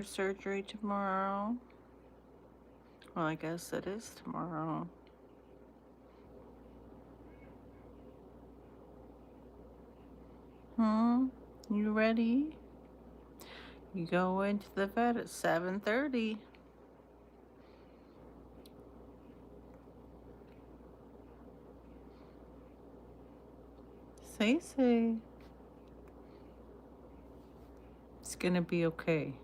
your surgery tomorrow? Well, I guess it is tomorrow. You ready? You go into the vet at 7:30. Say. It's gonna be okay.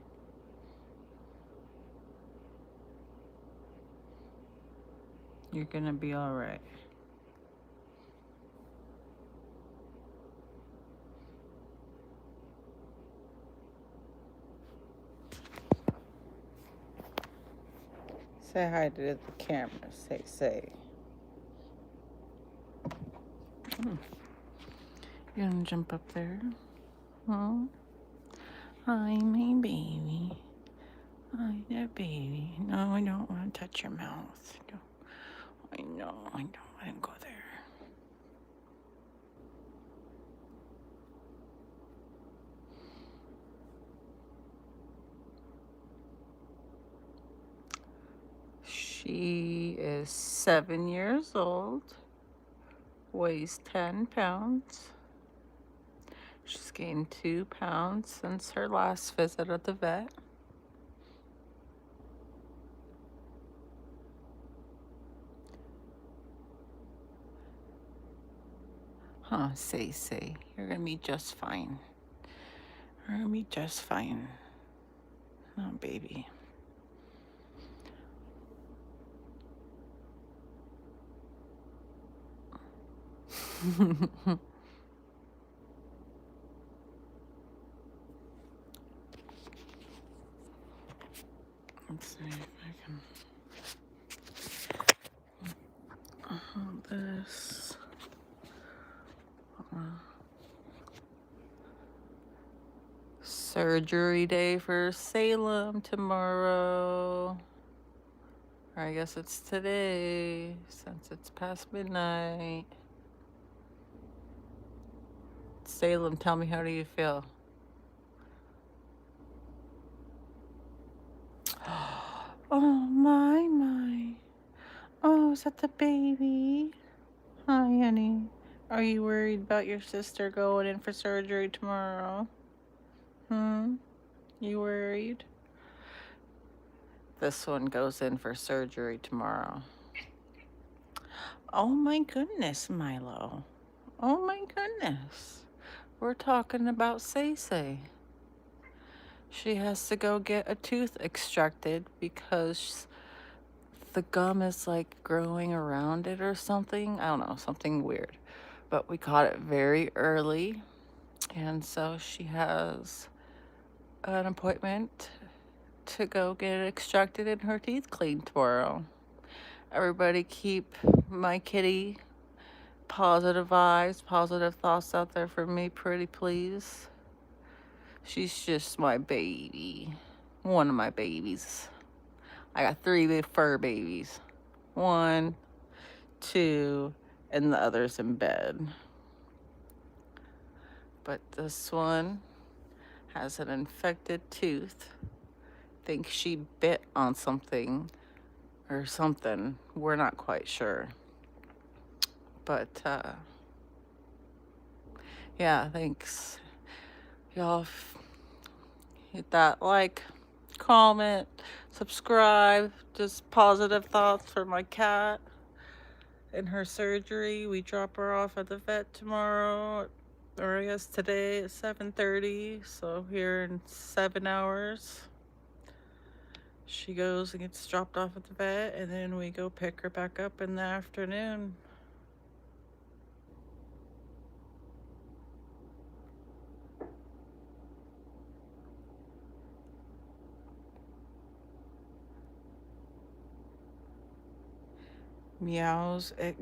You're gonna be alright. Say hi to the camera. Say. You gonna jump up there? Huh? Hi, my baby. Hi, there, baby. No, I don't want to touch your mouth. No. I know. I didn't go there. She is 7 years old, weighs 10 pounds. She's gained 2 pounds since her last visit at the vet. Huh, say. You're gonna be just fine. You're gonna be just fine. Oh, baby. Let's see if I can hold this. Surgery day for Salem tomorrow. Or I guess it's today, since it's past midnight. Salem, tell me, how do you feel? Oh, my. Oh, is that the baby? Hi, honey. Are you worried about your sister going in for surgery tomorrow? You worried? This one goes in for surgery tomorrow. Oh my goodness, Milo. Oh my goodness. We're talking about Say. She has to go get a tooth extracted because the gum is like growing around it or something. I don't know, something weird. But we caught it very early. And so she has an appointment to go get it extracted and her teeth cleaned tomorrow. Everybody keep my kitty positive vibes, positive thoughts out there for me, pretty please. She's just my baby. One of my babies. I got 3 big fur babies. 1, 2, and the other's in bed. But this one has an infected tooth. Think she bit on something or something. We're not quite sure. But, yeah, thanks. Y'all hit that like, comment, subscribe. Just positive thoughts for my cat and her surgery. We drop her off at the vet tomorrow, or I guess today at 7:30. So here in 7 hours, she goes and gets dropped off at the vet, and then we go pick her back up in the afternoon. Meows at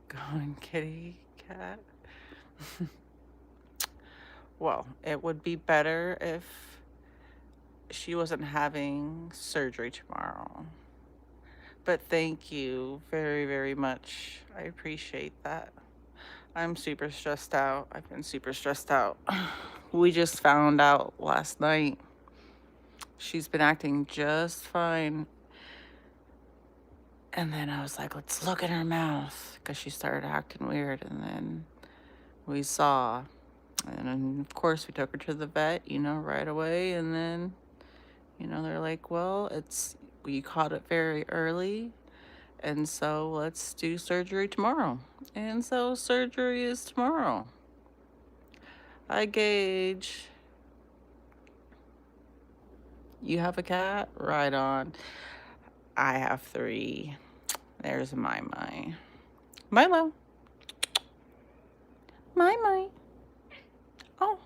going kitty cat. Well, it would be better if she wasn't having surgery tomorrow. But thank you very, very much. I appreciate that. I'm super stressed out. I've been super stressed out. We just found out last night She's been acting just fine. And then I was like, let's look in her mouth, because she started acting weird. And then we saw. And then, of course, we took her to the vet, right away. And then, they're like, well, we caught it very early. And so let's do surgery tomorrow. And so surgery is tomorrow. I Gage. You have a cat? Right on. I have 3. There's my. Milo. My. Oh.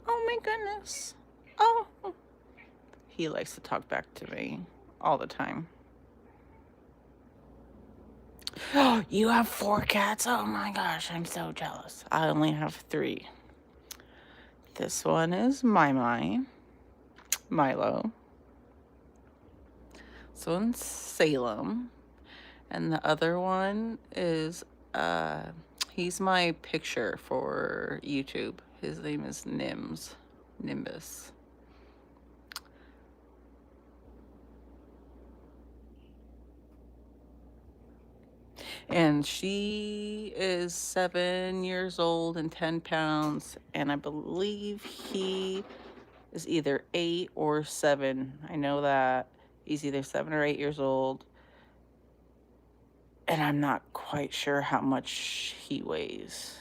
Oh my goodness. Oh. He likes to talk back to me all the time. Oh, you have 4 cats? Oh my gosh, I'm so jealous. I only have 3. This one is Milo. This one's Salem. And the other one is, he's my picture for YouTube. His name is Nimbus. And she is 7 years old and 10 pounds. And I believe he is either 8 or 7. I know that he's either 7 or 8 years old. And I'm not quite sure how much he weighs.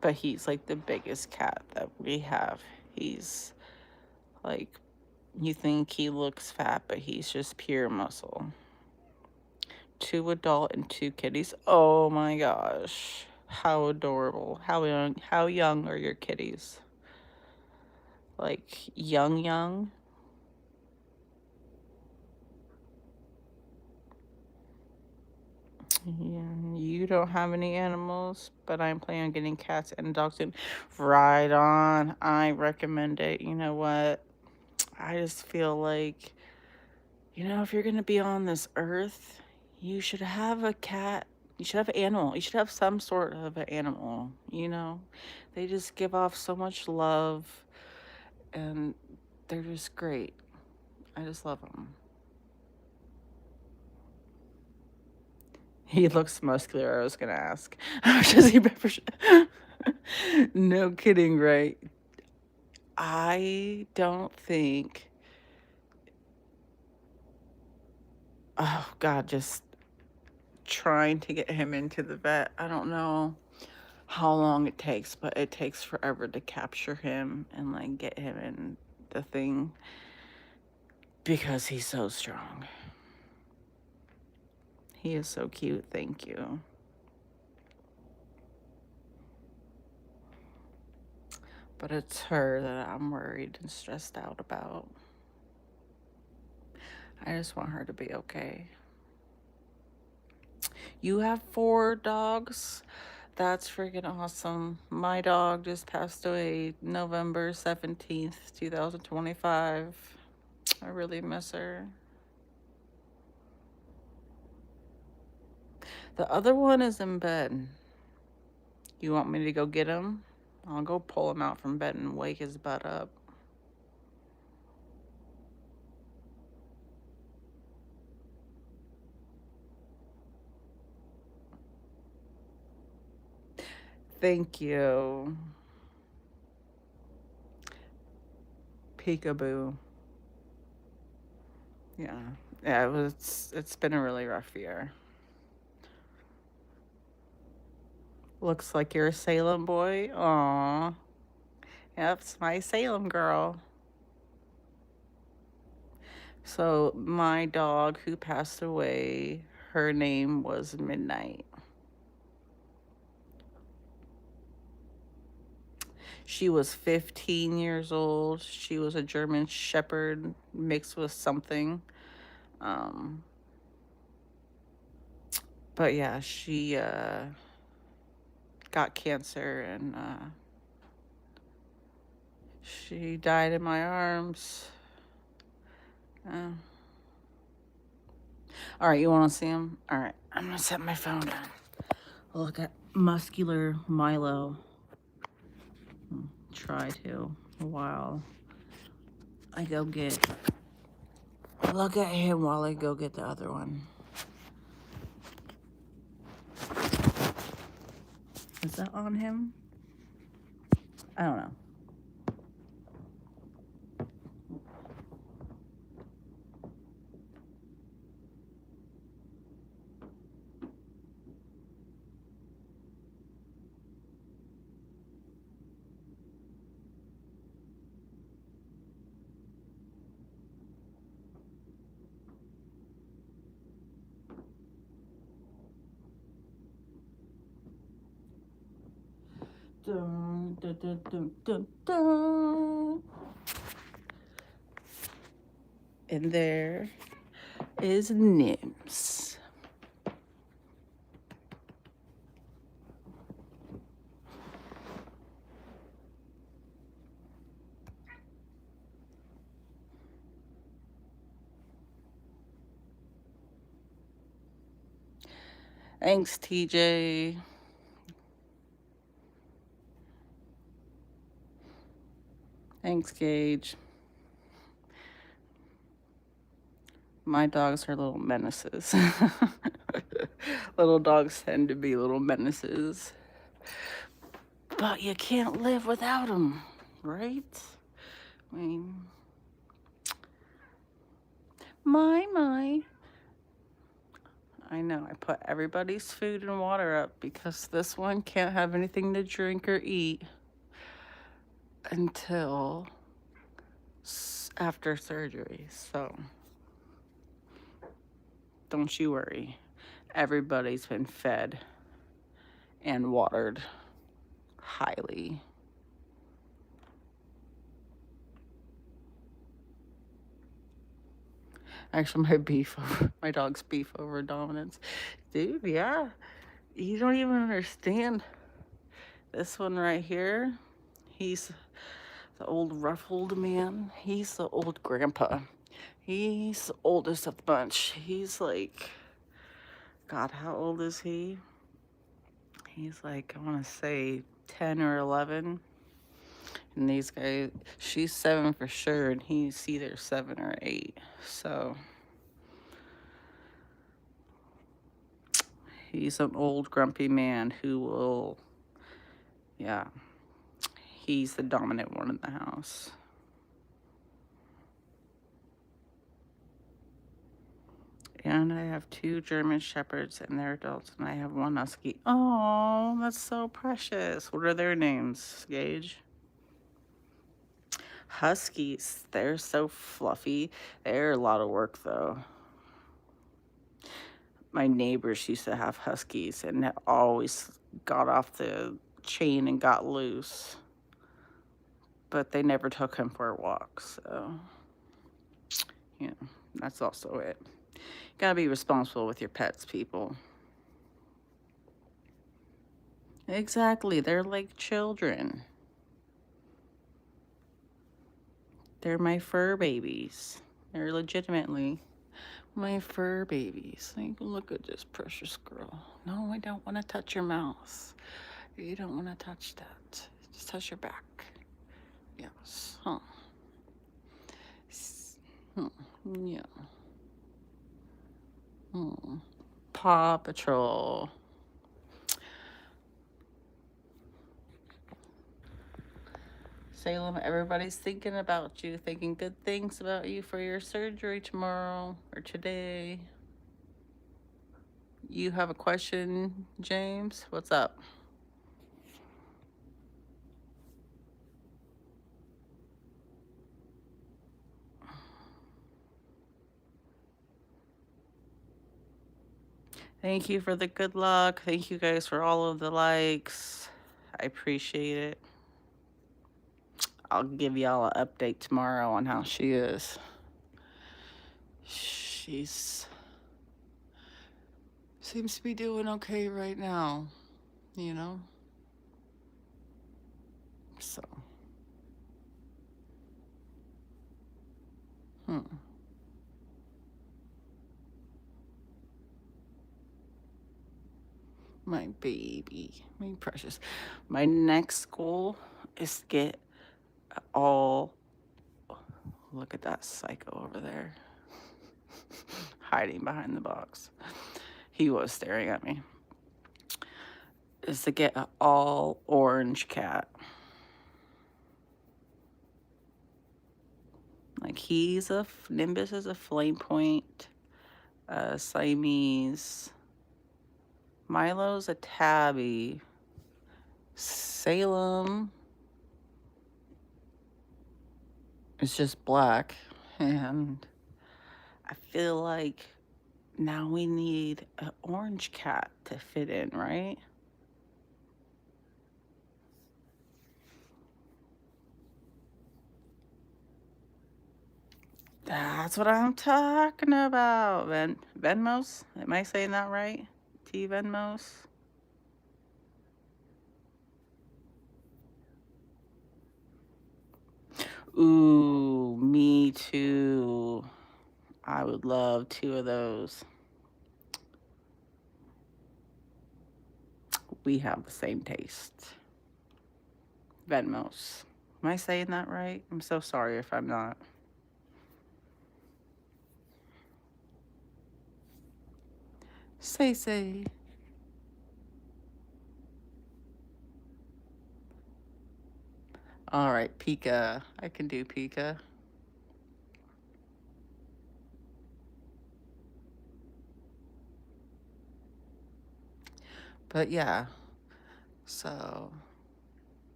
But he's like the biggest cat that we have. He's like, you think he looks fat, but he's just pure muscle. 2 adult and 2 kitties. Oh my gosh. How adorable. How young are your kitties? Like young? Yeah, you don't have any animals, but I'm planning on getting cats and dogs soon. Right on. I recommend it. You know what? I just feel like, if you're going to be on this earth, you should have a cat. You should have an animal. You should have some sort of an animal, They just give off so much love, and they're just great. I just love them. He looks muscular, I was going to ask. Does he No kidding, right? I don't think... Oh, God, just trying to get him into the vet. I don't know how long it takes, but it takes forever to capture him and, like, get him in the thing because he's so strong. He is so cute. Thank you. But it's her that I'm worried and stressed out about. I just want her to be okay. You have 4 dogs? That's freaking awesome. My dog just passed away November 17th, 2025. I really miss her. The other one is in bed. You want me to go get him? I'll go pull him out from bed and wake his butt up. Thank you. Peekaboo. Yeah. Yeah, it's been a really rough year. Looks like you're a Salem boy. Aw. Yep, it's my Salem girl. So my dog who passed away, her name was Midnight. She was 15 years old. She was a German Shepherd mixed with something. But yeah, she got cancer and she died in my arms. All right, you want to see him? All right, I'm going to set my phone down. Look at muscular Milo. Try to. Wow. I go get, look at him while I go get the other one. Is that on him? I don't know. Dun, dun, dun, dun, dun, dun. And there is Nimbus. Thanks, TJ. Thanks, Gage. My dogs are little menaces. Little dogs tend to be little menaces. But you can't live without them, right? I mean, my. I know, I put everybody's food and water up because this one can't have anything to drink or eat until after surgery. So don't you worry. Everybody's been fed and watered highly. Actually, my dog's beef over dominance. Dude, yeah. You don't even understand. This one right here, he's the old ruffled man. He's the old grandpa. He's the oldest of the bunch. He's like, God, how old is he? He's like, I want to say 10 or 11. And these guys, she's 7 for sure, and he's either 7 or 8. So he's an old grumpy man who will, yeah, he's the dominant one in the house. And I have 2 German Shepherds and they're adults, and I have 1 Husky. Oh, that's so precious. What are their names, Gage? Huskies, they're so fluffy. They're a lot of work, though. My neighbors used to have Huskies, and it always got off the chain and got loose. But they never took him for a walk, so, yeah, that's also it. Gotta be responsible with your pets, people. Exactly, they're like children. They're my fur babies. They're legitimately my fur babies. Like, look at this precious girl. No, I don't want to touch your mouth. You don't want to touch that. Just touch your back. Yes. Huh. Yeah. Paw Patrol. Salem, everybody's thinking about you, thinking good things about you for your surgery tomorrow or today. You have a question, James? What's up? Thank you for the good luck. Thank you guys for all of the likes. I appreciate it. I'll give y'all an update tomorrow on how she is. She's seems to be doing okay right now, you know? So. My baby, my precious. My next goal is to get all Look at that psycho over there. Hiding behind the box. He was staring at me. Is to get an all orange cat. Like Nimbus is a flame point, Siamese. Milo's a tabby. Salem is just black. And I feel like now we need an orange cat to fit in, right? That's what I'm talking about. Venmos? Am I saying that right? T Venmos? Ooh, me too. I would love 2 of those. We have the same taste. Venmos. Am I saying that right? I'm so sorry if I'm not. Say. All right, Pika. I can do Pika. But yeah, so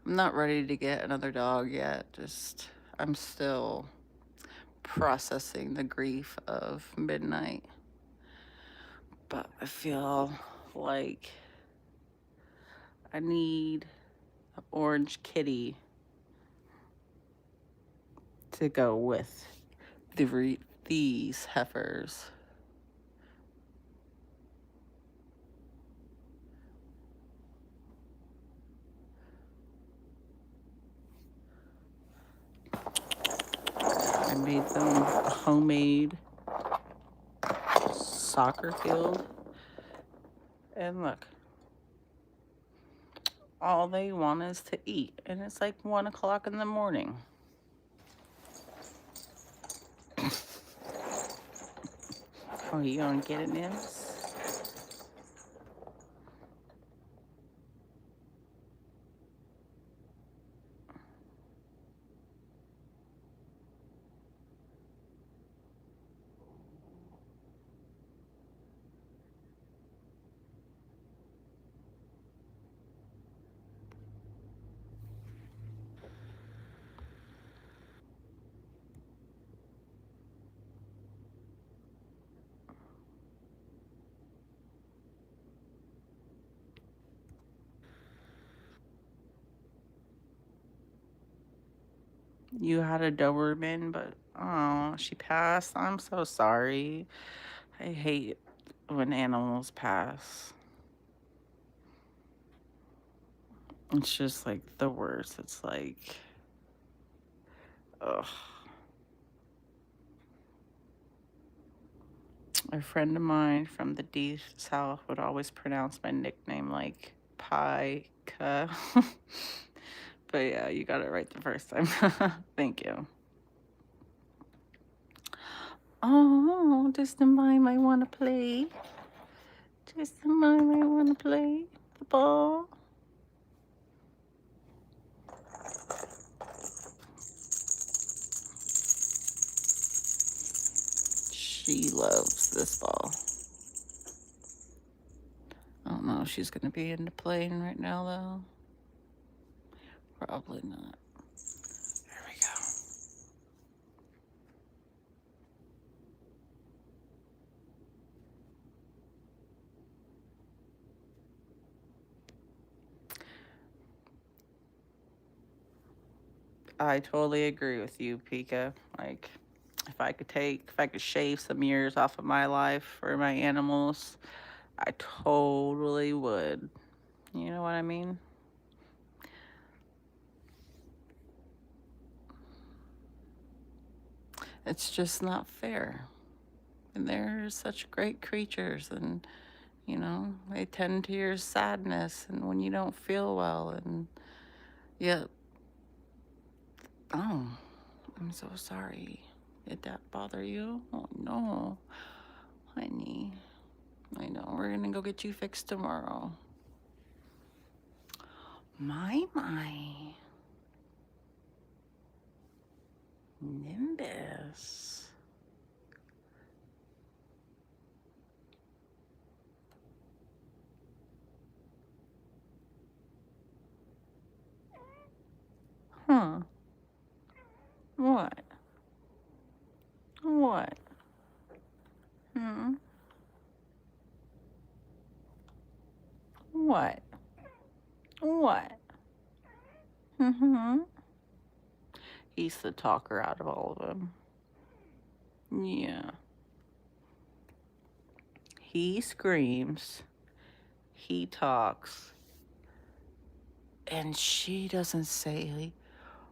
I'm not ready to get another dog yet. I'm still processing the grief of midnight. But I feel like I need an orange kitty to go with these heifers. I made them a homemade soccer field. And look, all they want is to eat. And it's like 1 o'clock in the morning. Oh, you gonna get it, Nimbus? You had a Doberman, but oh, she passed. I'm so sorry. I hate when animals pass. It's just like the worst. It's like, ugh. A friend of mine from the deep south would always pronounce my nickname like Pika. But yeah, you got it right the first time. Thank you. Oh, does the mime I want to play? Does the mime I want to play the ball? She loves this ball. I don't know if she's going to be into playing right now, though. Probably not. There we go. I totally agree with you, Pika. Like, if I could shave some years off of my life for my animals, I totally would. You know what I mean? It's just not fair. And they're such great creatures, and they tend to your sadness and when you don't feel well, and yet, oh, I'm so sorry. Did that bother you? Oh no, honey. I know, we're gonna go get you fixed tomorrow. My. Nimbus. Huh. What? What? Hmm? What? What? Mm-hmm. He's the talker out of all of them. Yeah. He screams. He talks. And she doesn't say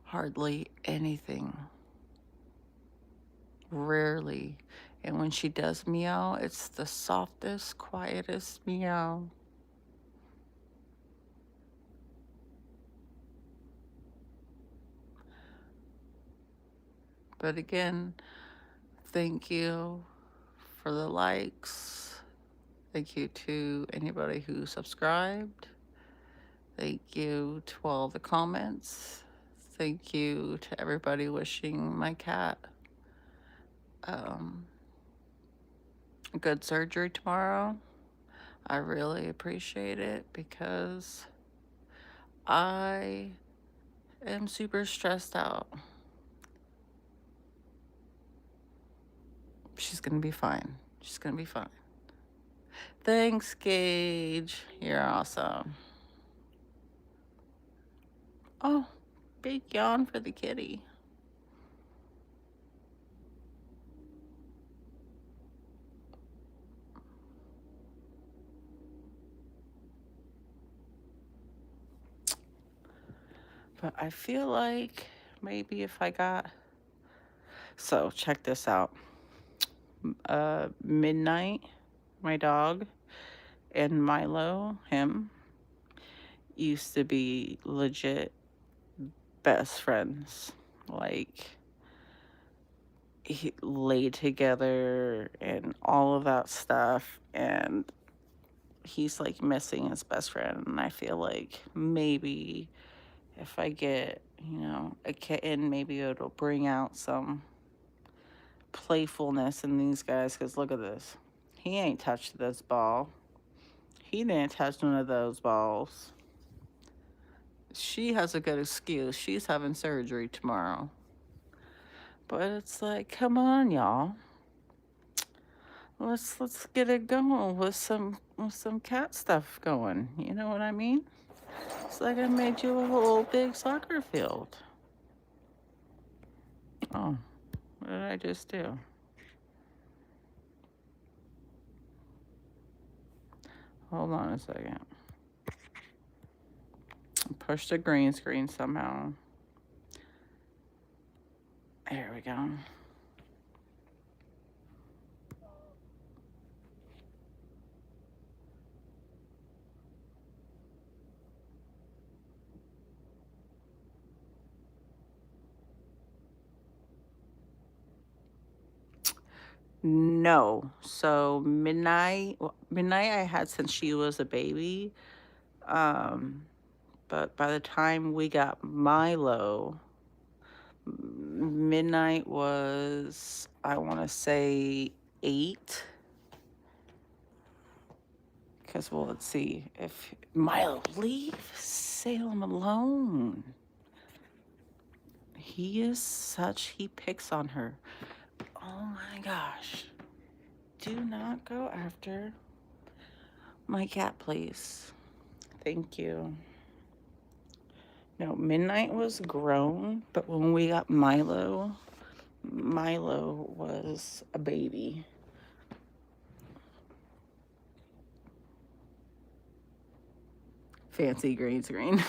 hardly anything. Rarely. And when she does meow, it's the softest, quietest meow. But again, thank you for the likes. Thank you to anybody who subscribed. Thank you to all the comments. Thank you to everybody wishing my cat good surgery tomorrow. I really appreciate it because I am super stressed out. She's gonna be fine. She's gonna be fine. Thanks, Gage. You're awesome. Oh, big yawn for the kitty. But I feel like maybe if I got... So, check this out. Midnight, my dog, and Milo, him, used to be legit best friends. Like, he laid together and all of that stuff. And he's like missing his best friend. And I feel like maybe if I get, a kitten, maybe it'll bring out some playfulness in these guys. Because look at this. He ain't touched this ball. He didn't touch none of those balls. She has a good excuse. She's having surgery tomorrow. But it's like, come on, y'all. Let's get it going with some cat stuff going. You know what I mean? It's like I made you a whole big soccer field. Oh, what did I just do? Hold on a second. Push the green screen somehow. There we go. No. So midnight I had since she was a baby. But by the time we got Milo, midnight was, I want to say 8. Because, well, let's see. If Milo, leave Salem alone. He picks on her. Oh my gosh. Do not go after my cat, please. Thank you. No, midnight was grown, but when we got Milo was a baby. Fancy green screen.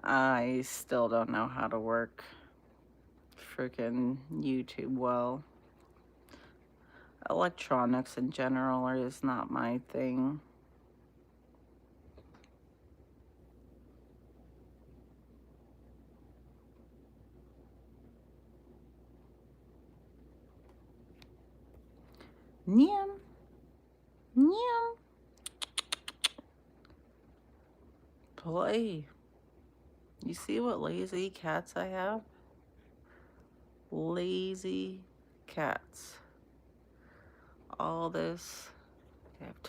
I still don't know how to work freaking YouTube well. Electronics in general is not my thing. Nyam. Nyam. Play. You see what lazy cats I have? Lazy cats. All this. They have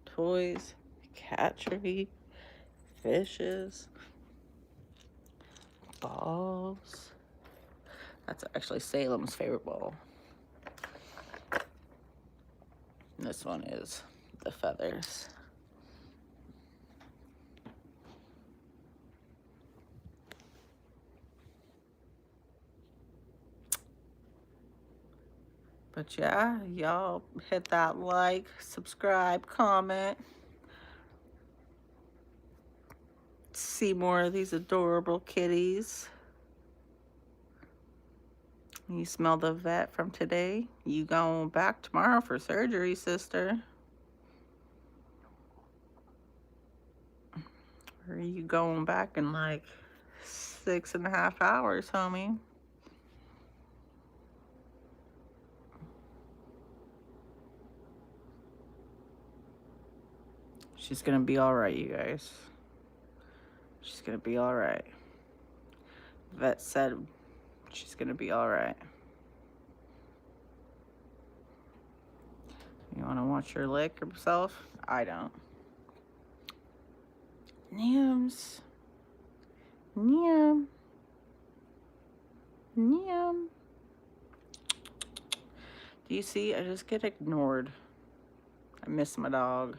toys, cat tree, fishes, balls. That's actually Salem's favorite ball. This one is the feathers. But yeah, y'all hit that like, subscribe, comment. See more of these adorable kitties. You smell the vet from today? You going back tomorrow for surgery, sister? Or are you going back in like 6.5 hours, homie? She's gonna be all right, you guys. She's gonna be all right. Vet said she's gonna be all right. You wanna watch her lick herself? I don't. Nimbus. Nyam. Nyam. Do you see? I just get ignored. I miss my dog.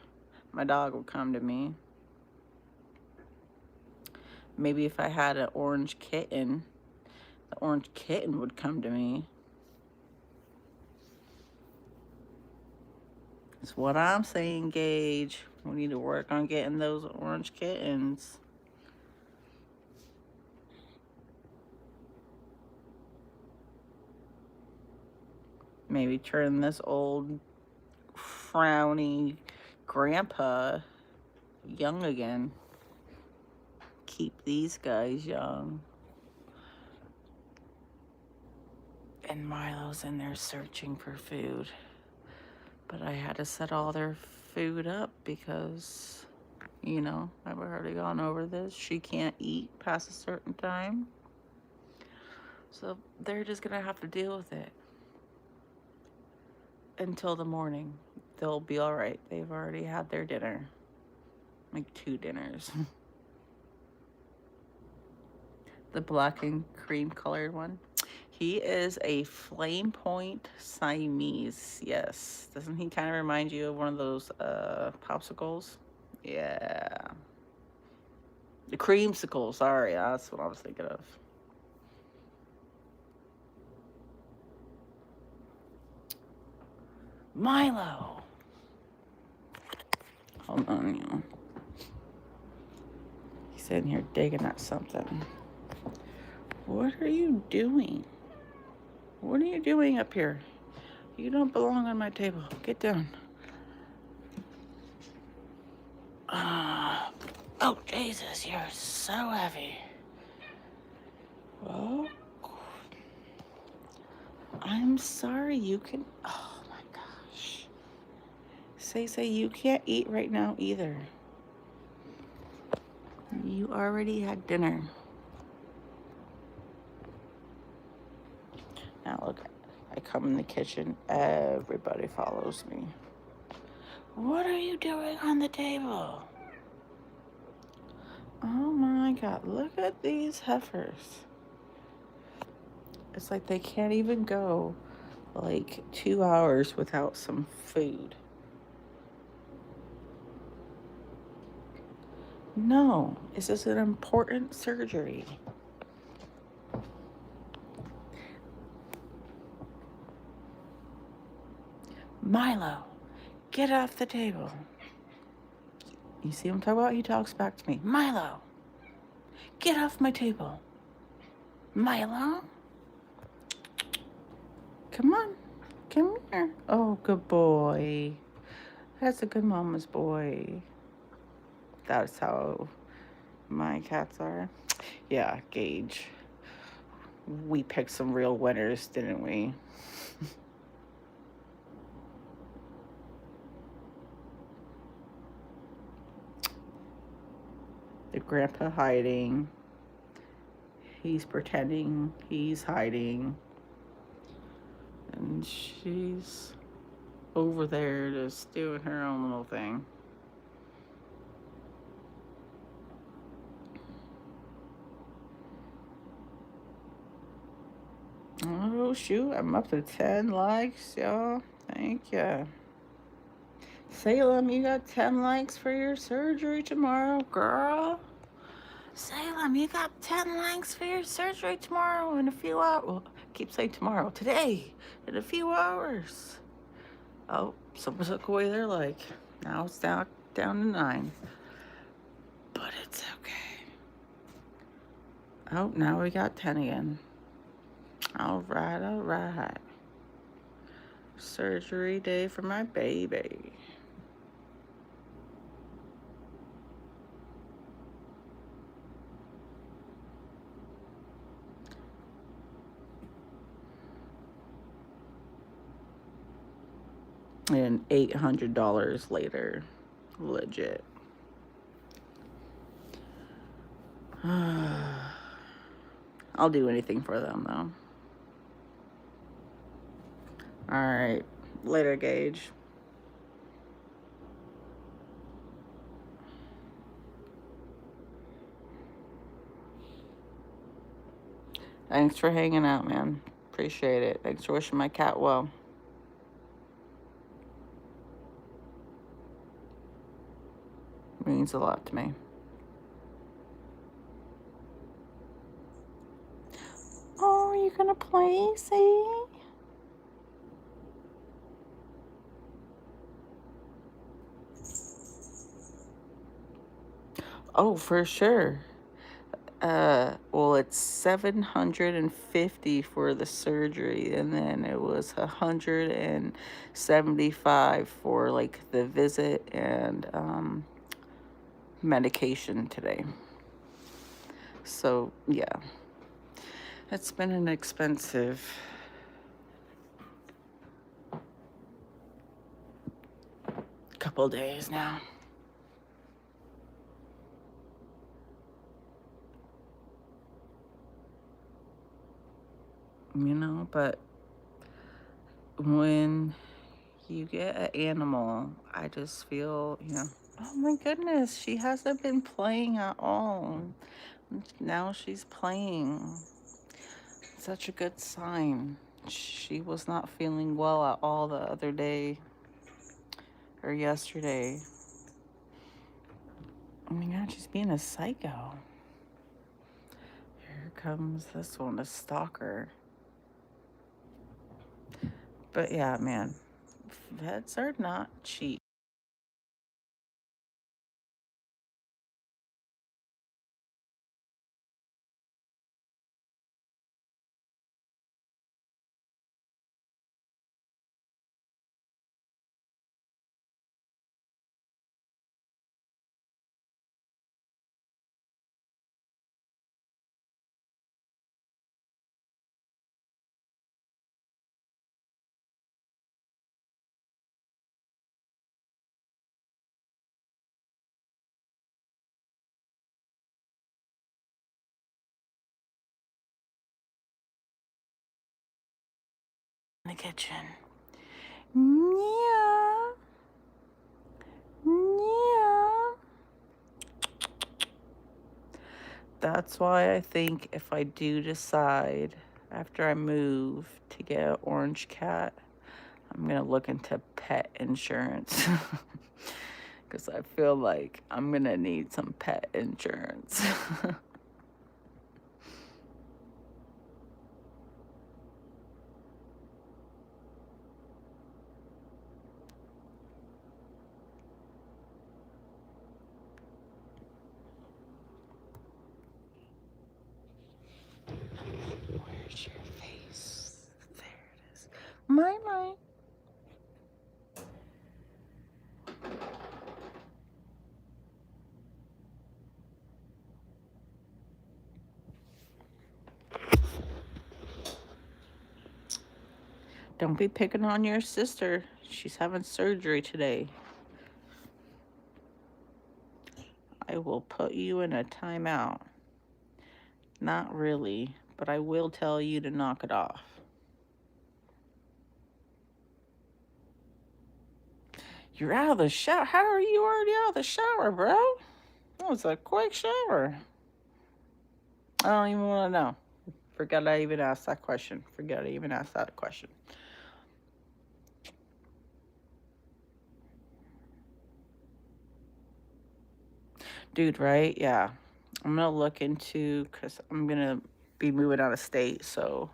My dog will come to me. Maybe if I had an orange kitten, the orange kitten would come to me. That's what I'm saying, Gage. We need to work on getting those orange kittens. Maybe turn this old frowny grandpa young again. Keep these guys young. And Milo's in there searching for food. But I had to set all their food up because, you know, I've already gone over this. She can't eat past a certain time. So they're just going to have to deal with it until the morning. They'll be all right. They've already had their dinner. Like 2 dinners. The black and cream colored one. He is a flame point Siamese. Yes. Doesn't he kind of remind you of one of those popsicles? Yeah. The creamsicle. Sorry, that's what I was thinking of. Milo. Hold on, you. He's sitting here digging at something. What are you doing? What are you doing up here? You don't belong on my table. Get down. Oh, Jesus, you're so heavy. Oh, I'm sorry. You can... Oh, my gosh. Say, you can't eat right now either. You already had dinner. Now, look. I come in the kitchen. Everybody follows me. What are you doing on the table? Oh my God, look at these heifers. It's like they can't even go like 2 hours without some food. No, this is an important surgery. Milo, get off the table. You see what I'm talking about? He talks back to me. Milo, get off my table. Milo? Come on, come here. Oh, good boy. That's a good mama's boy. That's how my cats are. Yeah, Gage. We picked some real winners, didn't we? The grandpa hiding. He's pretending he's hiding. And she's over there just doing her own little thing. Oh, shoot. I'm up to 10 likes, y'all. Thank ya. Salem, you got 10 likes for your surgery tomorrow, girl. Salem, you got 10 likes for your surgery tomorrow in a few hours. Well, I keep saying tomorrow. Today, in a few hours. Oh, someone took away their like. Now it's down to 9. But it's okay. Oh, now we got 10 again. All right. Surgery day for my baby. And $800 later. Legit. I'll do anything for them, though. All right. Later, Gage. Thanks for hanging out, man. Appreciate it. Thanks for wishing my cat well. Means a lot to me. Oh, are you gonna play, see? Oh, for sure. Well, it's 750 for the surgery, and then it was 175 for like the visit and medication today. So yeah, it's been an expensive couple days now. You know, but when you get an animal, I just feel, oh my goodness, she hasn't been playing at all. Now she's playing. Such a good sign. She was not feeling well at all the other day or yesterday. Oh my God, she's being a psycho. Here comes this one, a stalker. But yeah, man, vets are not cheap. In the kitchen. Yeah. Yeah. That's why I think if I do decide after I move to get an orange cat, I'm going to look into pet insurance. Because I feel like I'm going to need some pet insurance. Where's your face? There it is. My. Don't be picking on your sister. She's having surgery today. I I will put you in a timeout. Not really, but I will tell you to knock it off. You're out of the shower? How are you already out of the shower, bro? That was a quick shower. I don't even want to know. Forgot I even asked that question. Dude, right? Yeah. I'm going to look into, because I'm going to be moving out of state. So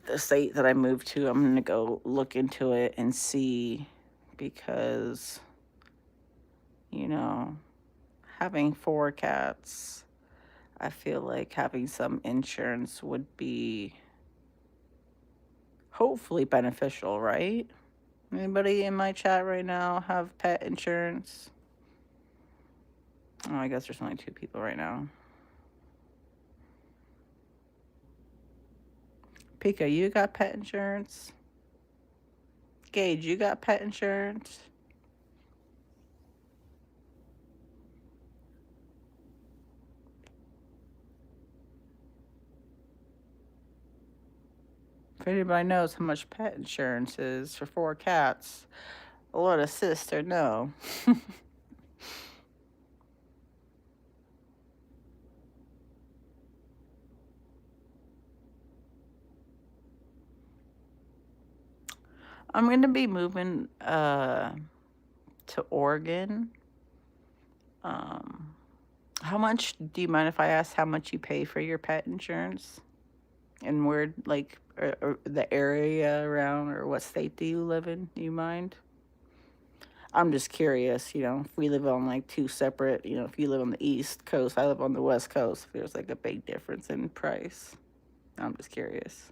the state that I moved to, I'm going to go look into it and see, because, you know, having 4 cats, I feel like having some insurance would be hopefully beneficial, right? Anybody in my chat right now have pet insurance? Oh, I guess there's only 2 people right now. Pika, you got pet insurance? Gage, you got pet insurance? If anybody knows how much pet insurance is for 4 cats, let a sister know. I'm going to be moving to Oregon. How much, do you mind if I ask how much you pay for your pet insurance? And where, like, or the area around, or what state do you live in? Do you mind? I'm just curious, if we live on like 2 separate, if you live on the East Coast, I live on the West Coast, if there's like a big difference in price. I'm just curious.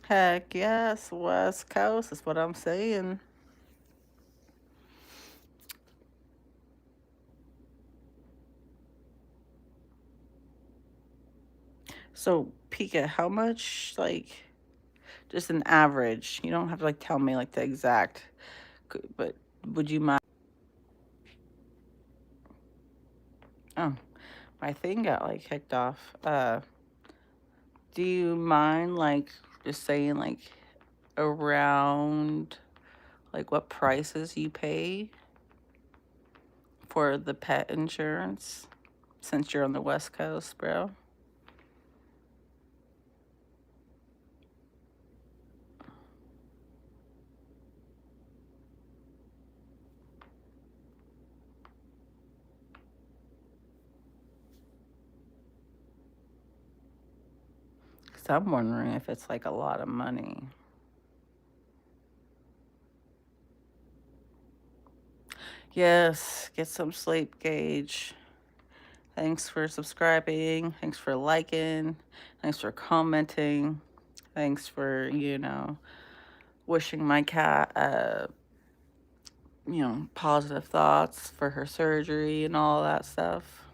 Heck yes, West Coast is what I'm saying. So, Pika, how much, like, just an average? You don't have to, like, tell me, like, the exact, but would you mind? Oh, my thing got, like, kicked off. Do you mind, like, just saying, like, around, like, what prices you pay for the pet insurance since you're on the West Coast, bro? Because I'm wondering if it's, like, a lot of money. Yes, get some sleep, Gage. Thanks for subscribing. Thanks for liking. Thanks for commenting. Thanks for, wishing my cat, positive thoughts for her surgery and all that stuff.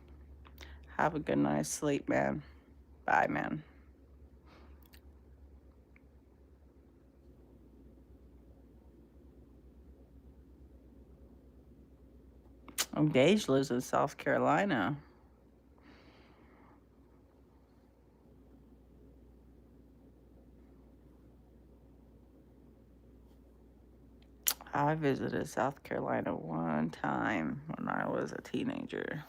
Have a good night's sleep, man. Bye, man. Oh, Gage lives in South Carolina. I visited South Carolina one time when I was a teenager.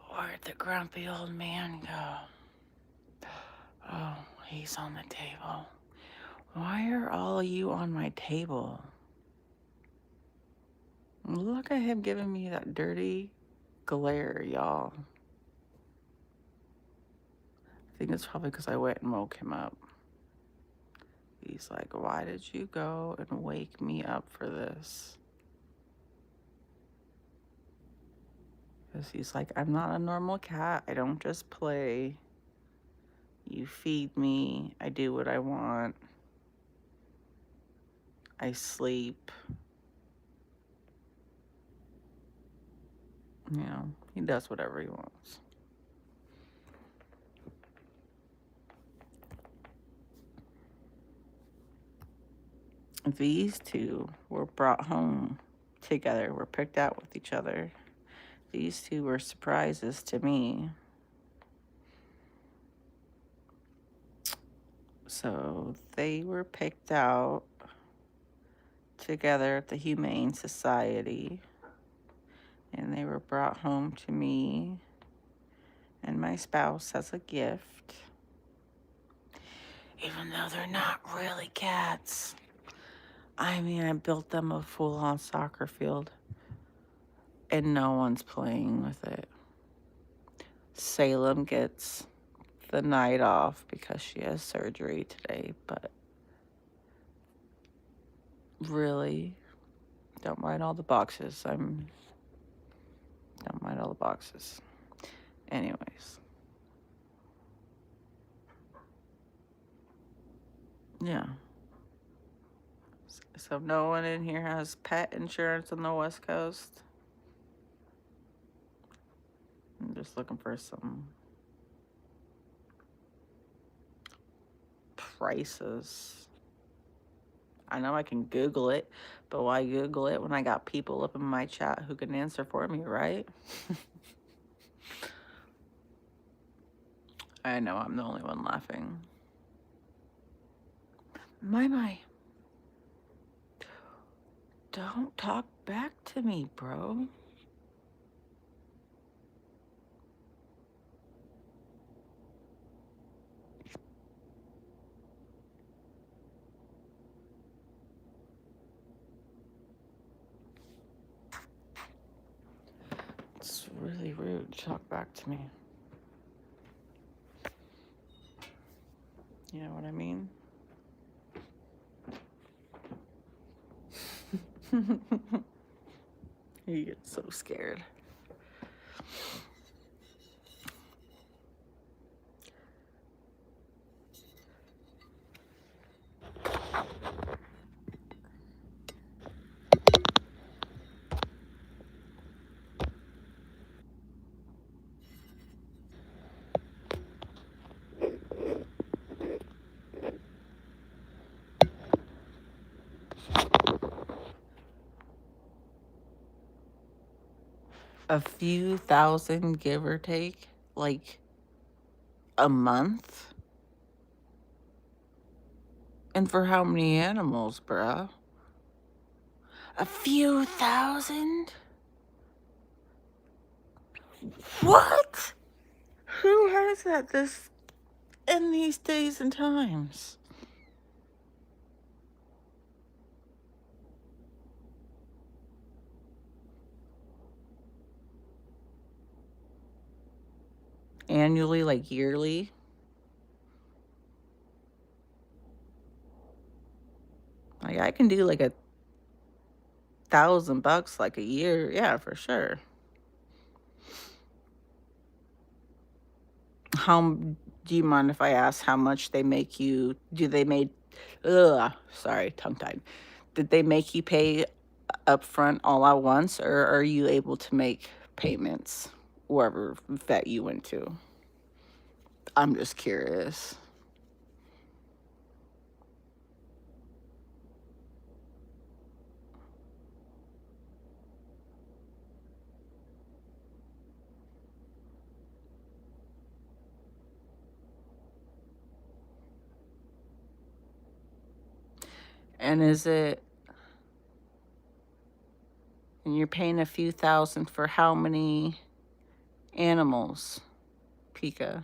Where'd the grumpy old man go? Oh, he's on the table. Why are all you on my table? Look at him giving me that dirty glare, y'all. I think it's probably because I went and woke him up. He's like, why did you go and wake me up for this? Because he's like, I'm not a normal cat. I don't just play. You feed me. I do what I want. I sleep. You know, he does whatever he wants. These two were brought home together, were picked out with each other. These two were surprises to me. So they were picked out together at the Humane Society, and they were brought home to me and my spouse as a gift. Even though they're not really cats. I mean, I built them a full-on soccer field, and no one's playing with it. Salem gets the night off because she has surgery today, but really, don't mind all the boxes. Don't mind all the boxes. Anyways. Yeah. So no one in here has pet insurance on the West Coast. I'm just looking for some prices. I know I can Google it, but why Google it when I got people up in my chat who can answer for me, right? I know I'm the only one laughing. My. Don't talk back to me, bro. It's really rude to talk back to me. You know what I mean? You get so scared. A few thousand, give or take, like a month? And for how many animals, bruh? A few thousand? What? Who has that this in these days and times? Annually, like yearly? Like I can do like $1,000 like a year, yeah, for sure. How do you mind if I ask how much they make you? Do they make? Sorry, tongue tied. Did they make you pay upfront all at once, or are you able to make payments wherever vet you went to? I'm just curious. And is it? And you're paying a few thousand for how many animals, Pika?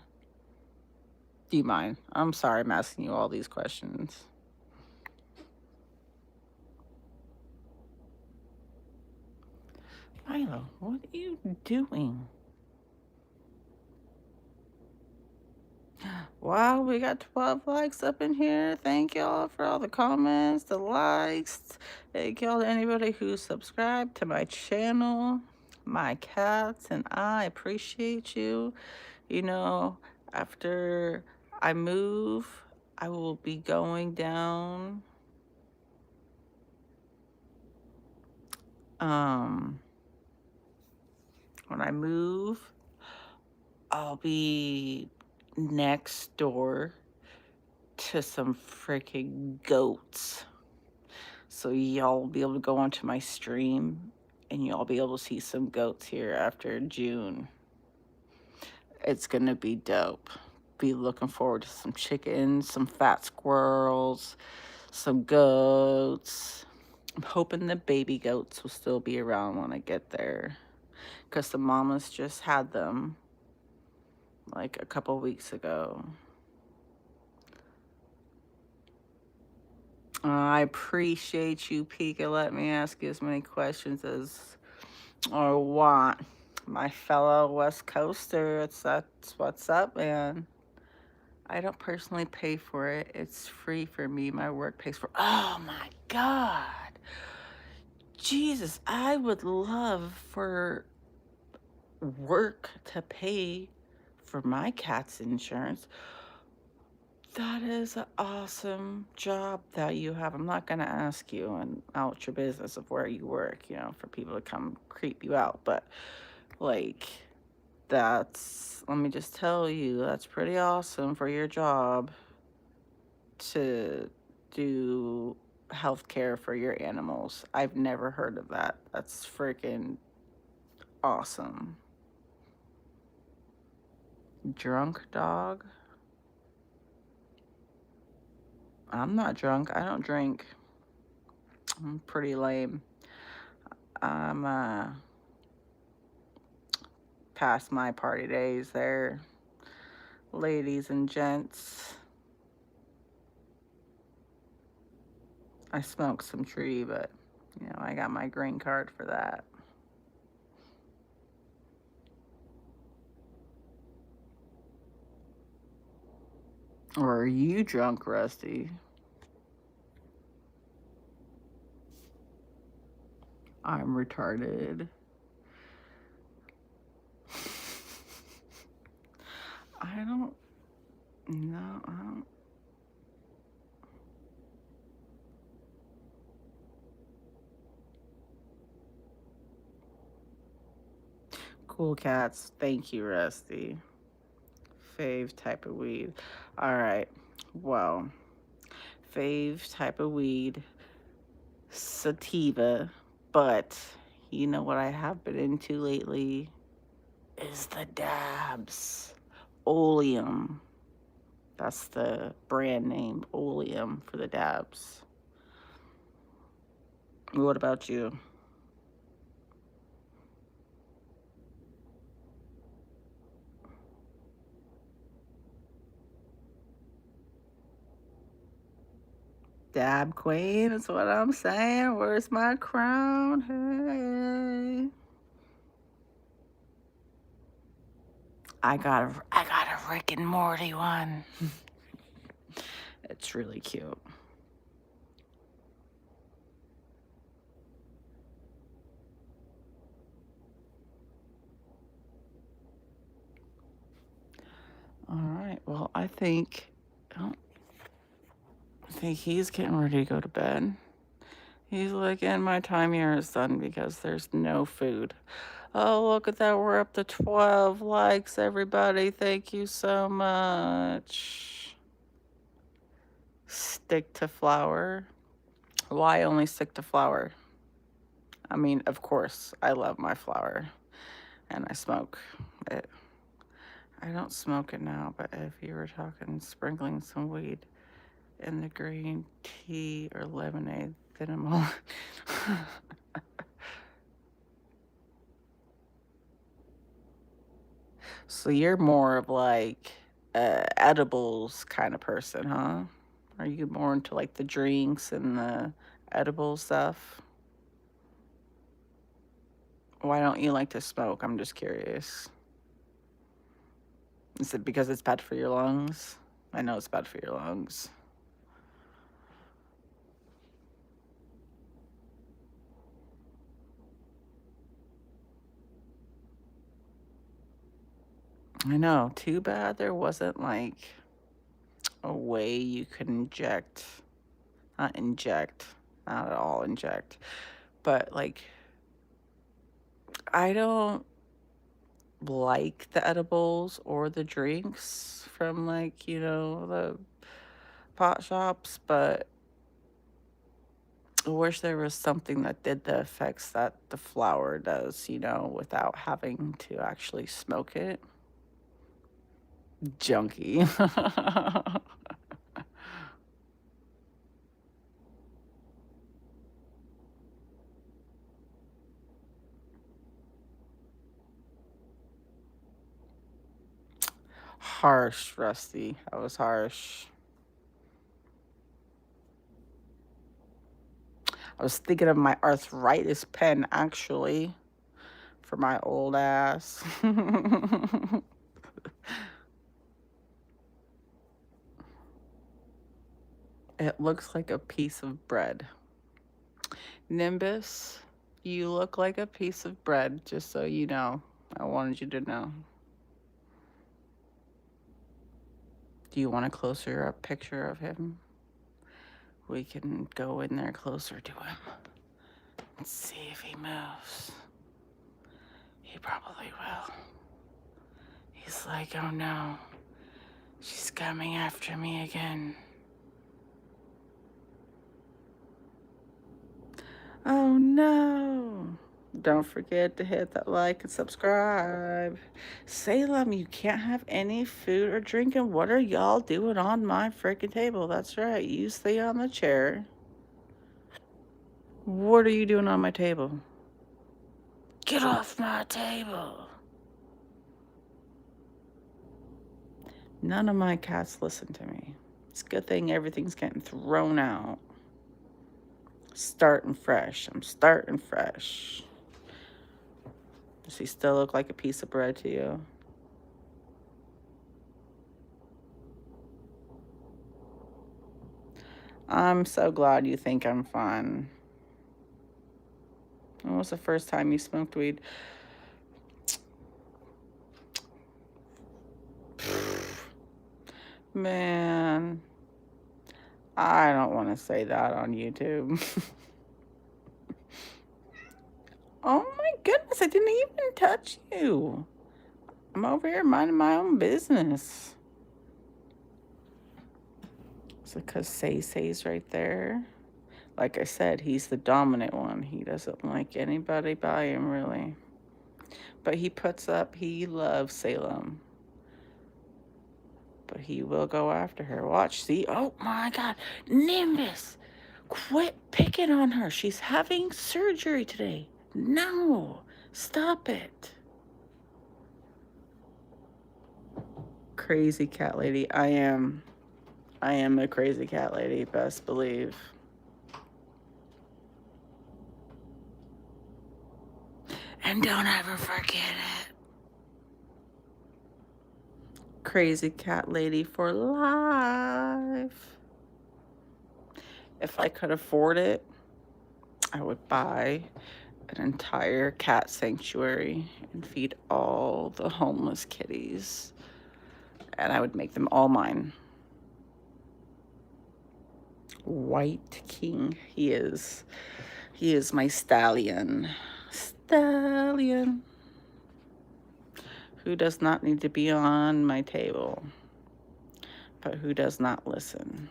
Do you mind? I'm sorry, I'm asking you all these questions. Milo, what are you doing? Wow, we got 12 likes up in here. Thank y'all for all the comments, the likes. Thank y'all to anybody who subscribed to my channel. My cats and I appreciate you. You know, after I move, I will be going down when I move, I'll be next door to some freaking goats. So y'all will be able to go onto my stream and y'all be able to see some goats here after June. It's gonna be dope. Be looking forward to some chickens, some fat squirrels, some goats. I'm hoping the baby goats will still be around when I get there, because the mamas just had them like a couple weeks ago. I appreciate you, Pika. Let me ask you as many questions as I want. My fellow West Coaster, that's what's up, man. I don't personally pay for it. It's free for me. My work pays for it. Oh my God. Jesus, I would love for work to pay for my cat's insurance. That is an awesome job that you have. I'm not going to ask you and out your business of where you work, for people to come creep you out. But, like, let me just tell you, that's pretty awesome for your job to do healthcare for your animals. I've never heard of that. That's freaking awesome. Drunk dog? I'm not drunk. I don't drink. I'm pretty lame. I'm past my party days there, ladies and gents. I smoked some tree, but I got my green card for that. Or are you drunk, Rusty? I'm retarded. I don't know. I don't. Cool cats. Thank you, Rusty. Fave type of weed. All right. Well, fave type of weed, sativa. But you know what I have been into lately is the dabs. Oleum. That's the brand name, Oleum, for the dabs. What about you? Dab queen is what I'm saying. Where's my crown? Hey. I got a Rick and Morty one. It's really cute. All right. Well, I think he's getting ready to go to bed. He's like, and my time here is done because there's no food. Oh, look at that. We're up to 12 likes, everybody. Thank you so much. Stick to flour. Why only stick to flour? I mean, of course, I love my flour and I smoke it. I don't smoke it now, but if you were talking sprinkling some weed in the green tea or lemonade, then I'm all. So you're more of like edibles kind of person, huh? Are you more into like the drinks and the edible stuff? Why don't you like to smoke? I'm just curious. Is it because it's bad for your lungs? I know it's bad for your lungs. I know. Too bad there wasn't like a way you can inject, not inject, not at all inject, but like, I don't like the edibles or the drinks from, like, you know, the pot shops, but I wish there was something that did the effects that the flower does, you know, without having to actually smoke it. Junkie. Harsh, Rusty. That was harsh. I was thinking of my arthritis pen, actually, for my old ass. It looks like a piece of bread. Nimbus, you look like a piece of bread, just so you know. I wanted you to know. Do you want a closer up picture of him? We can go in there closer to him. Let's see if he moves. He probably will. He's like, oh no, she's coming after me again. Oh no. Don't forget to hit that like and subscribe. Salem, you can't have any food or drinking. What are y'all doing on my freaking table? That's right, you stay on the chair. What are you doing on my table? Get off my table. None of my cats listen to me. It's a good thing everything's getting thrown out. Starting fresh. I'm starting fresh. Does he still look like a piece of bread to you? I'm so glad you think I'm fun. When was the first time you smoked weed? Man, I don't want to say that on YouTube. Oh my goodness, I didn't even touch you. I'm over here minding my own business. Is it because Say's right there? Like I said, he's the dominant one. He doesn't like anybody by him, really. But he puts up, he loves Salem. But he will go after her. Watch, see? Oh my God. Nimbus, quit picking on her. She's having surgery today. No, stop it. Crazy cat lady. I am a crazy cat lady, best believe. And don't ever forget it. Crazy cat lady for life. If I could afford it, I would buy an entire cat sanctuary and feed all the homeless kitties. And I would make them all mine. White King, he is. He is my stallion. Stallion. Who does not need to be on my table, but who does not listen.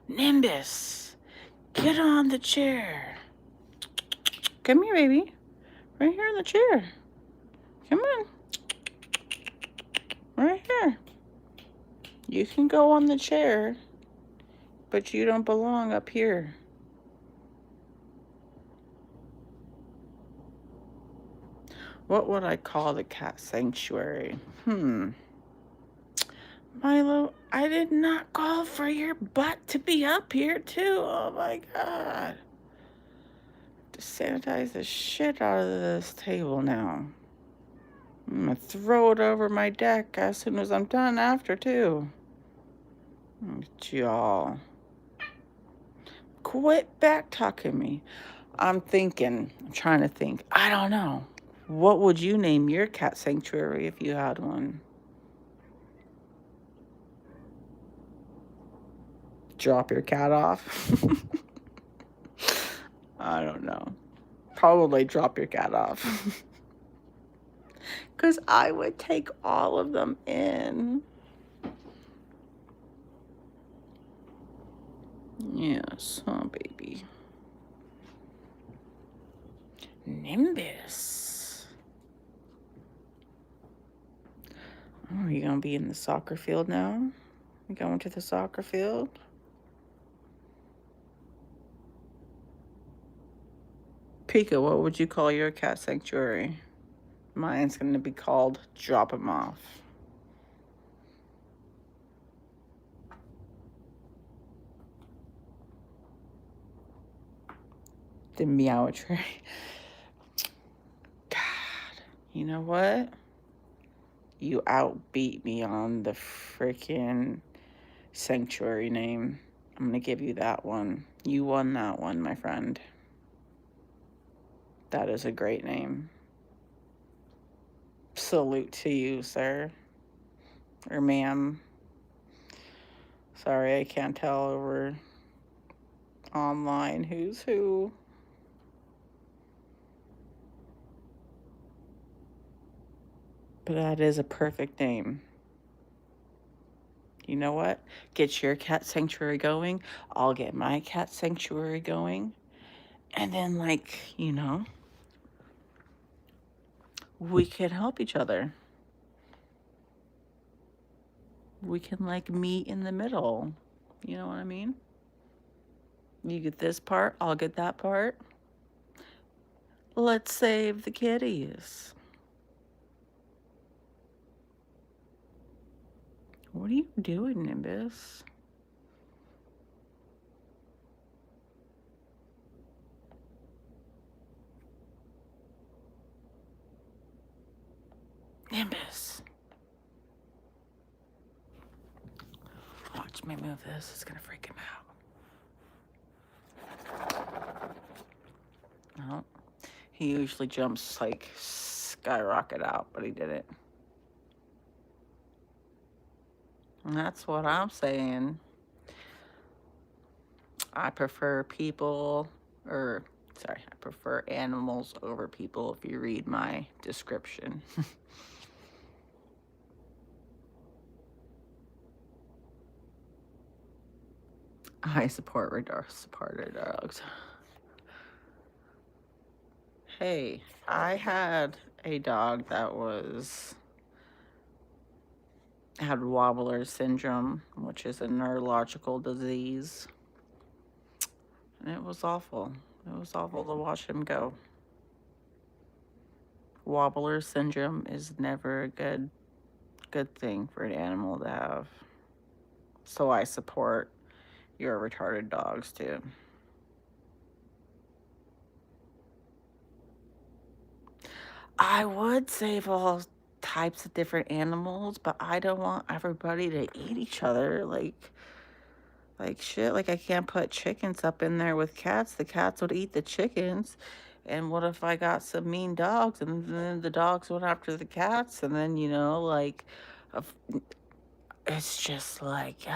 Nimbus, get on the chair. Come here, baby. Right here on the chair. Come on. Right here. You can go on the chair, but you don't belong up here. What would I call the cat sanctuary? Milo, I did not call for your butt to be up here, too. Oh, my God. To sanitize the shit out of this table now. I'm gonna throw it over my deck as soon as I'm done after, too. Y'all. Quit back-talking me. I'm trying to think. I don't know. What would you name your cat sanctuary if you had one? drop your cat off. I don't know. Probably drop your cat off. Because I would take all of them in. Yes, oh baby. Nimbus. Oh, are you going to be in the soccer field now? You going to the soccer field? Pika, what would you call your cat sanctuary? Mine's going to be called Drop 'em Off. The meow tray. God, you know what? You outbeat me on the freaking sanctuary name. I'm going to give you that one. You won that one, my friend. That is a great name. Salute to you, sir. Or ma'am. Sorry, I can't tell over online who's who. But that is a perfect name. You know what? Get your cat sanctuary going. I'll get my cat sanctuary going. And then, like, you know, we can help each other. We can, like, meet in the middle. You know what I mean? You get this part, I'll get that part. Let's save the kitties. What are you doing, Nimbus? Nimbus. Watch me move this. It's going to freak him out. Oh, he usually jumps like skyrocket out, but he didn't. And that's what I'm saying. I prefer people, or sorry, I prefer animals over people if you read my description. I support supporter dogs. Hey, I had a dog that had wobbler syndrome, which is a neurological disease. And it was awful. It was awful to watch him go. Wobbler syndrome is never a good thing for an animal to have. So I support your retarded dogs too. I would save all types of different animals, but I don't want everybody to eat each other like shit. Like, I can't put chickens up in there with cats. The cats would eat the chickens. And what if I got some mean dogs and then the dogs went after the cats? And then, you know, like, it's just like,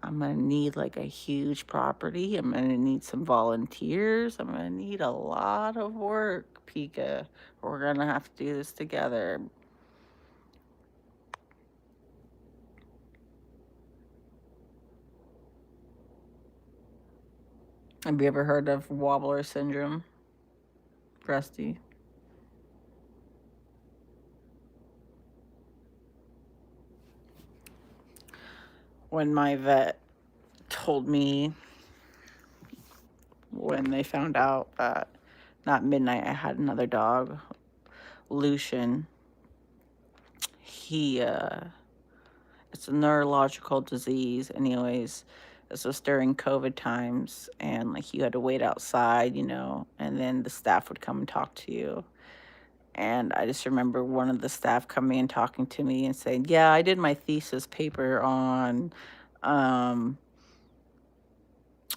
I'm going to need like a huge property. I'm going to need some volunteers. I'm going to need a lot of work, Pika. We're going to have to do this together. Have you ever heard of wobbler syndrome, Rusty? When my vet told me, when they found out that not midnight I had another dog, Lucian, it's a neurological disease. Anyways, this was during COVID times, and like you had to wait outside, you know, and then the staff would come and talk to you. And I just remember one of the staff coming and talking to me and saying, yeah, I did my thesis paper on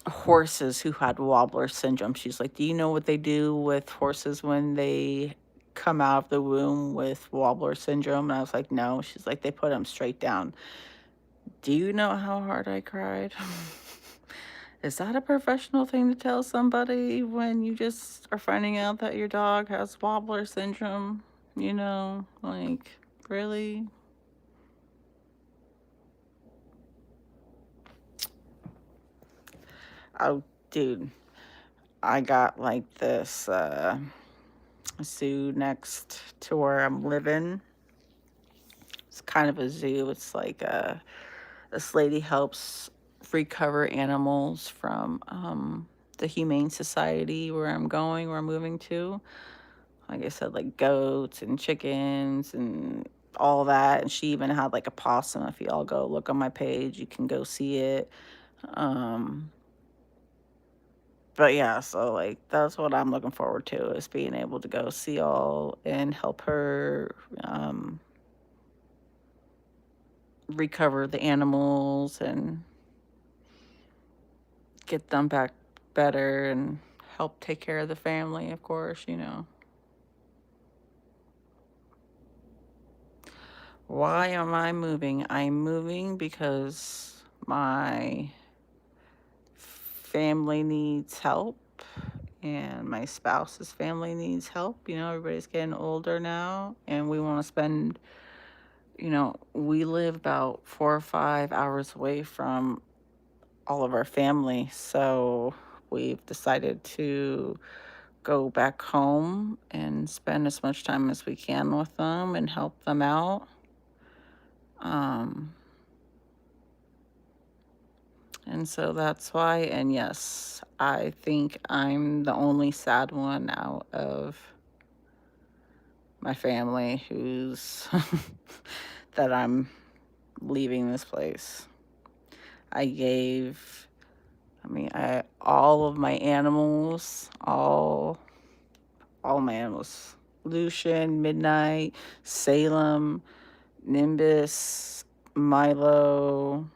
horses who had wobbler syndrome. She's like, do you know what they do with horses when they come out of the womb with wobbler syndrome? And I was like, no. She's like, they put them straight down. Do you know how hard I cried? Is that a professional thing to tell somebody when you just are finding out that your dog has wobbler syndrome? You know, like, really? Oh, dude, I got like this zoo next to where I'm living. It's kind of a zoo. It's like this lady helps recover animals from the Humane Society where I'm going, where I'm moving to. Like I said, like goats and chickens and all that. And she even had like a possum. If y'all go look on my page, you can go see it. Um, but yeah, so like that's what I'm looking forward to, is being able to go see all and help her recover the animals and get them back better and help take care of the family, of course, you know. Why am I moving? I'm moving because my family needs help and my spouse's family needs help. You know, everybody's getting older now and we want to spend, you know, we live about 4 or 5 hours away from all of our family. So we've decided to go back home and spend as much time as we can with them and help them out. Um, and so that's why, and yes, I think I'm the only sad one out of my family who's that I'm leaving this place. I gave, all of my animals, all my animals, Lucian, Midnight, Salem, Nimbus, Milo.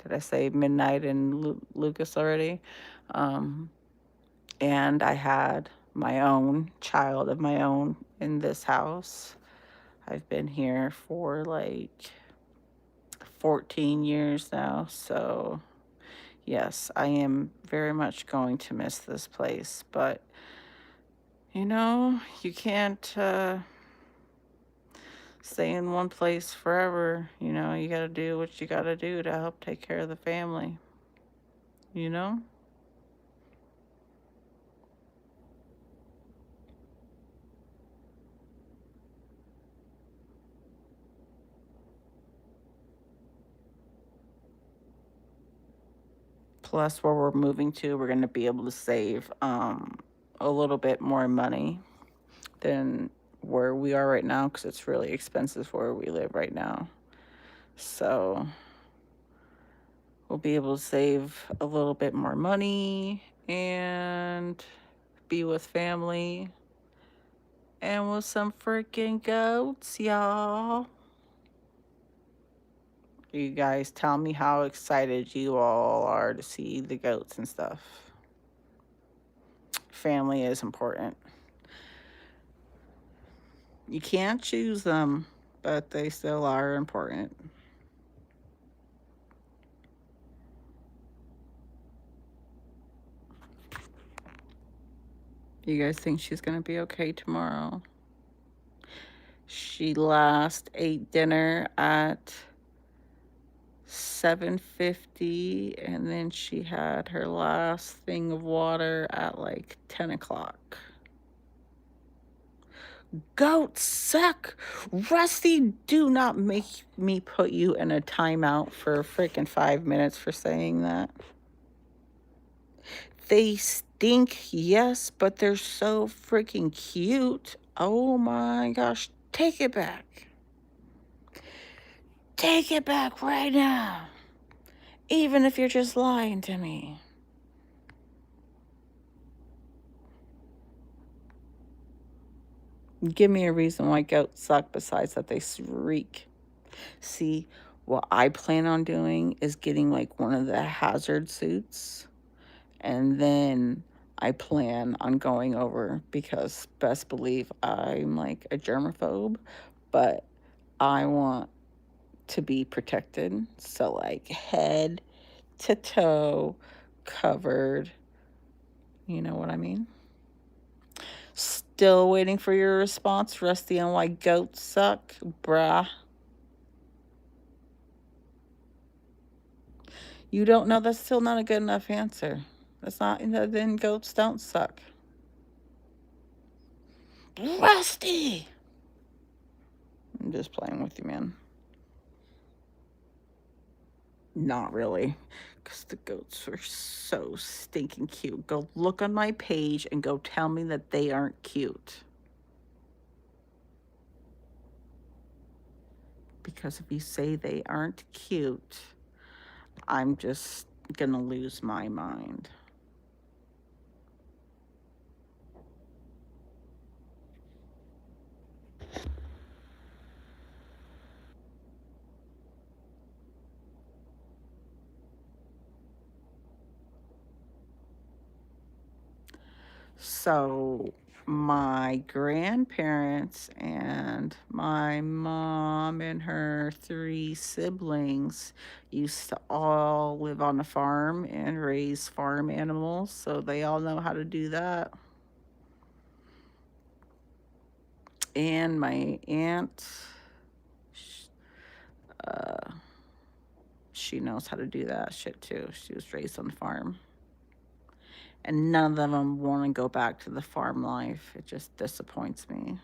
Did I say Midnight and Lucas already? Um, and I had my own child of my own in this house. I've been here for like 14 years now. So, yes, I am very much going to miss this place. But, you know, you can't stay in one place forever. You know, you got to do what you got to do to help take care of the family, you know? Plus, where we're moving to, we're going to be able to save a little bit more money than where we are right now because it's really expensive where we live right now. So, we'll be able to save a little bit more money and be with family and with some freaking goats, y'all. You guys tell me how excited you all are to see the goats and stuff. Family is important. You can't choose them, but they still are important. You guys think she's going to be okay tomorrow? She last ate dinner at 7:50 and then she had her last thing of water at like 10 o'clock. Goats suck. Rusty, do not make me put you in a timeout for freaking 5 minutes for saying that. They stink, yes, but they're so freaking cute. Oh my gosh. Take it back. Take it back right now. Even if you're just lying to me. Give me a reason why goats suck besides that they shriek. See, what I plan on doing is getting like one of the hazard suits. And then I plan on going over because best believe I'm like a germaphobe, but I want to be protected. So, like, head to toe, covered. You know what I mean? Still waiting for your response, Rusty, on why goats suck? Bruh. You don't know? That's still not a good enough answer. That's not, then goats don't suck. Rusty! I'm just playing with you, man. Not really, because the goats are so stinking cute. Go look on my page and go tell me that they aren't cute. Because if you say they aren't cute, I'm just gonna lose my mind. So my grandparents and my mom and her 3 siblings used to all live on a farm and raise farm animals, so they all know how to do that. And my aunt, she knows how to do that shit too. She was raised on the farm. And none of them want to go back to the farm life. It just disappoints me.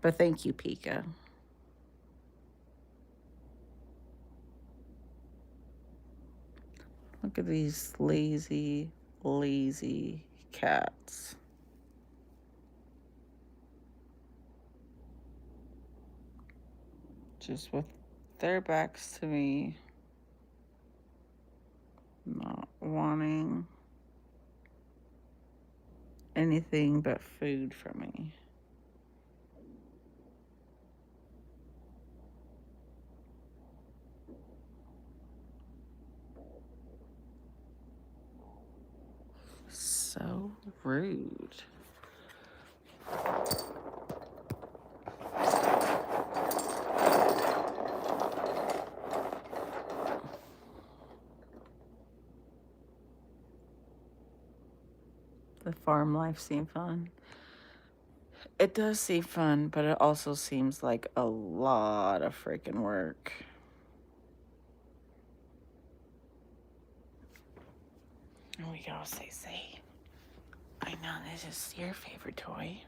But thank you, Pika. Look at these lazy, lazy cats. Just with their backs to me, not wanting anything but food from me. So rude. The farm life seemed fun. It does seem fun, but it also seems like a lot of freaking work. Here we go, say. I know this is your favorite toy.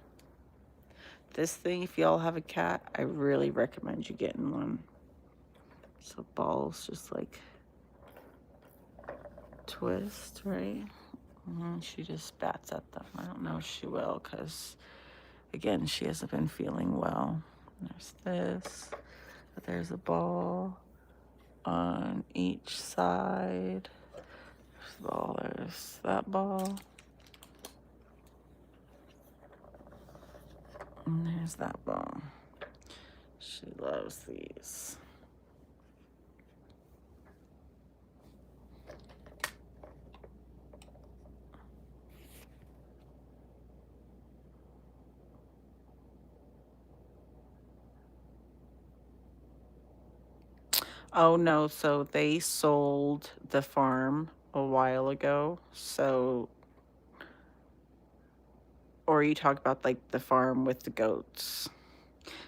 This thing, if y'all have a cat, I really recommend you getting one. So balls just like twist, right? And she just bats at them. I don't know if she will, because again, she hasn't been feeling well. There's this, but there's a ball on each side. There's the ball, there's that ball. And there's that ball. She loves these. Oh no, so they sold the farm a while ago. So, or you talk about like the farm with the goats.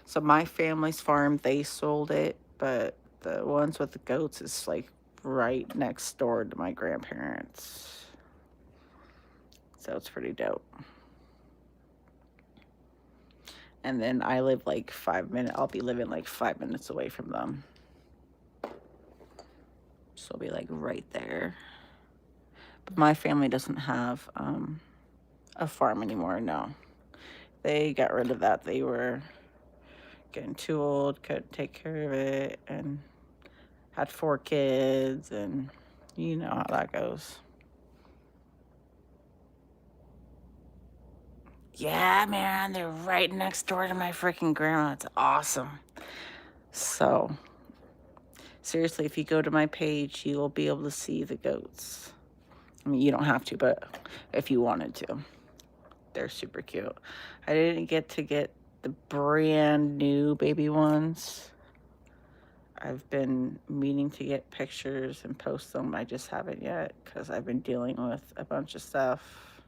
So my family's farm, they sold it, but the ones with the goats is like right next door to my grandparents. So it's pretty dope. And then I live like 5 minutes, I'll be living like 5 minutes away from them. So I'll be like right there. But my family doesn't have a farm anymore, no. They got rid of that. They were getting too old, couldn't take care of it, and had 4 kids, and you know how that goes. Yeah, man, they're right next door to my freaking grandma. It's awesome. So, seriously, if you go to my page, you will be able to see the goats. I mean, you don't have to, but if you wanted to. They're super cute. I didn't get to get the brand new baby ones. I've been meaning to get pictures and post them. I just haven't yet because I've been dealing with a bunch of stuff,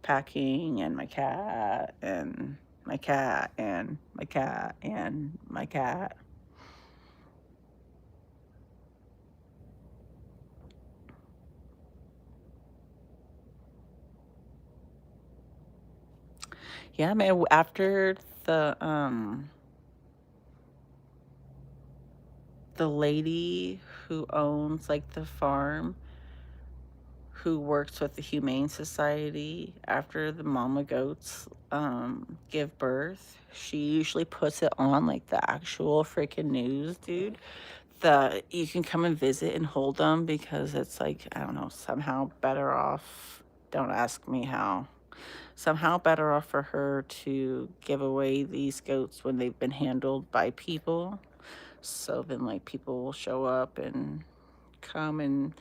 packing, and my cat, and my cat, and my cat, and my cat. Yeah, man, after the lady who owns like the farm, who works with the Humane Society, after the mama goats give birth, she usually puts it on like the actual freaking news, dude. The You can come and visit and hold them because it's like, I don't know, somehow better off. Don't ask me how. Somehow better off for her to give away these goats when they've been handled by people. So then, like, people will show up and come and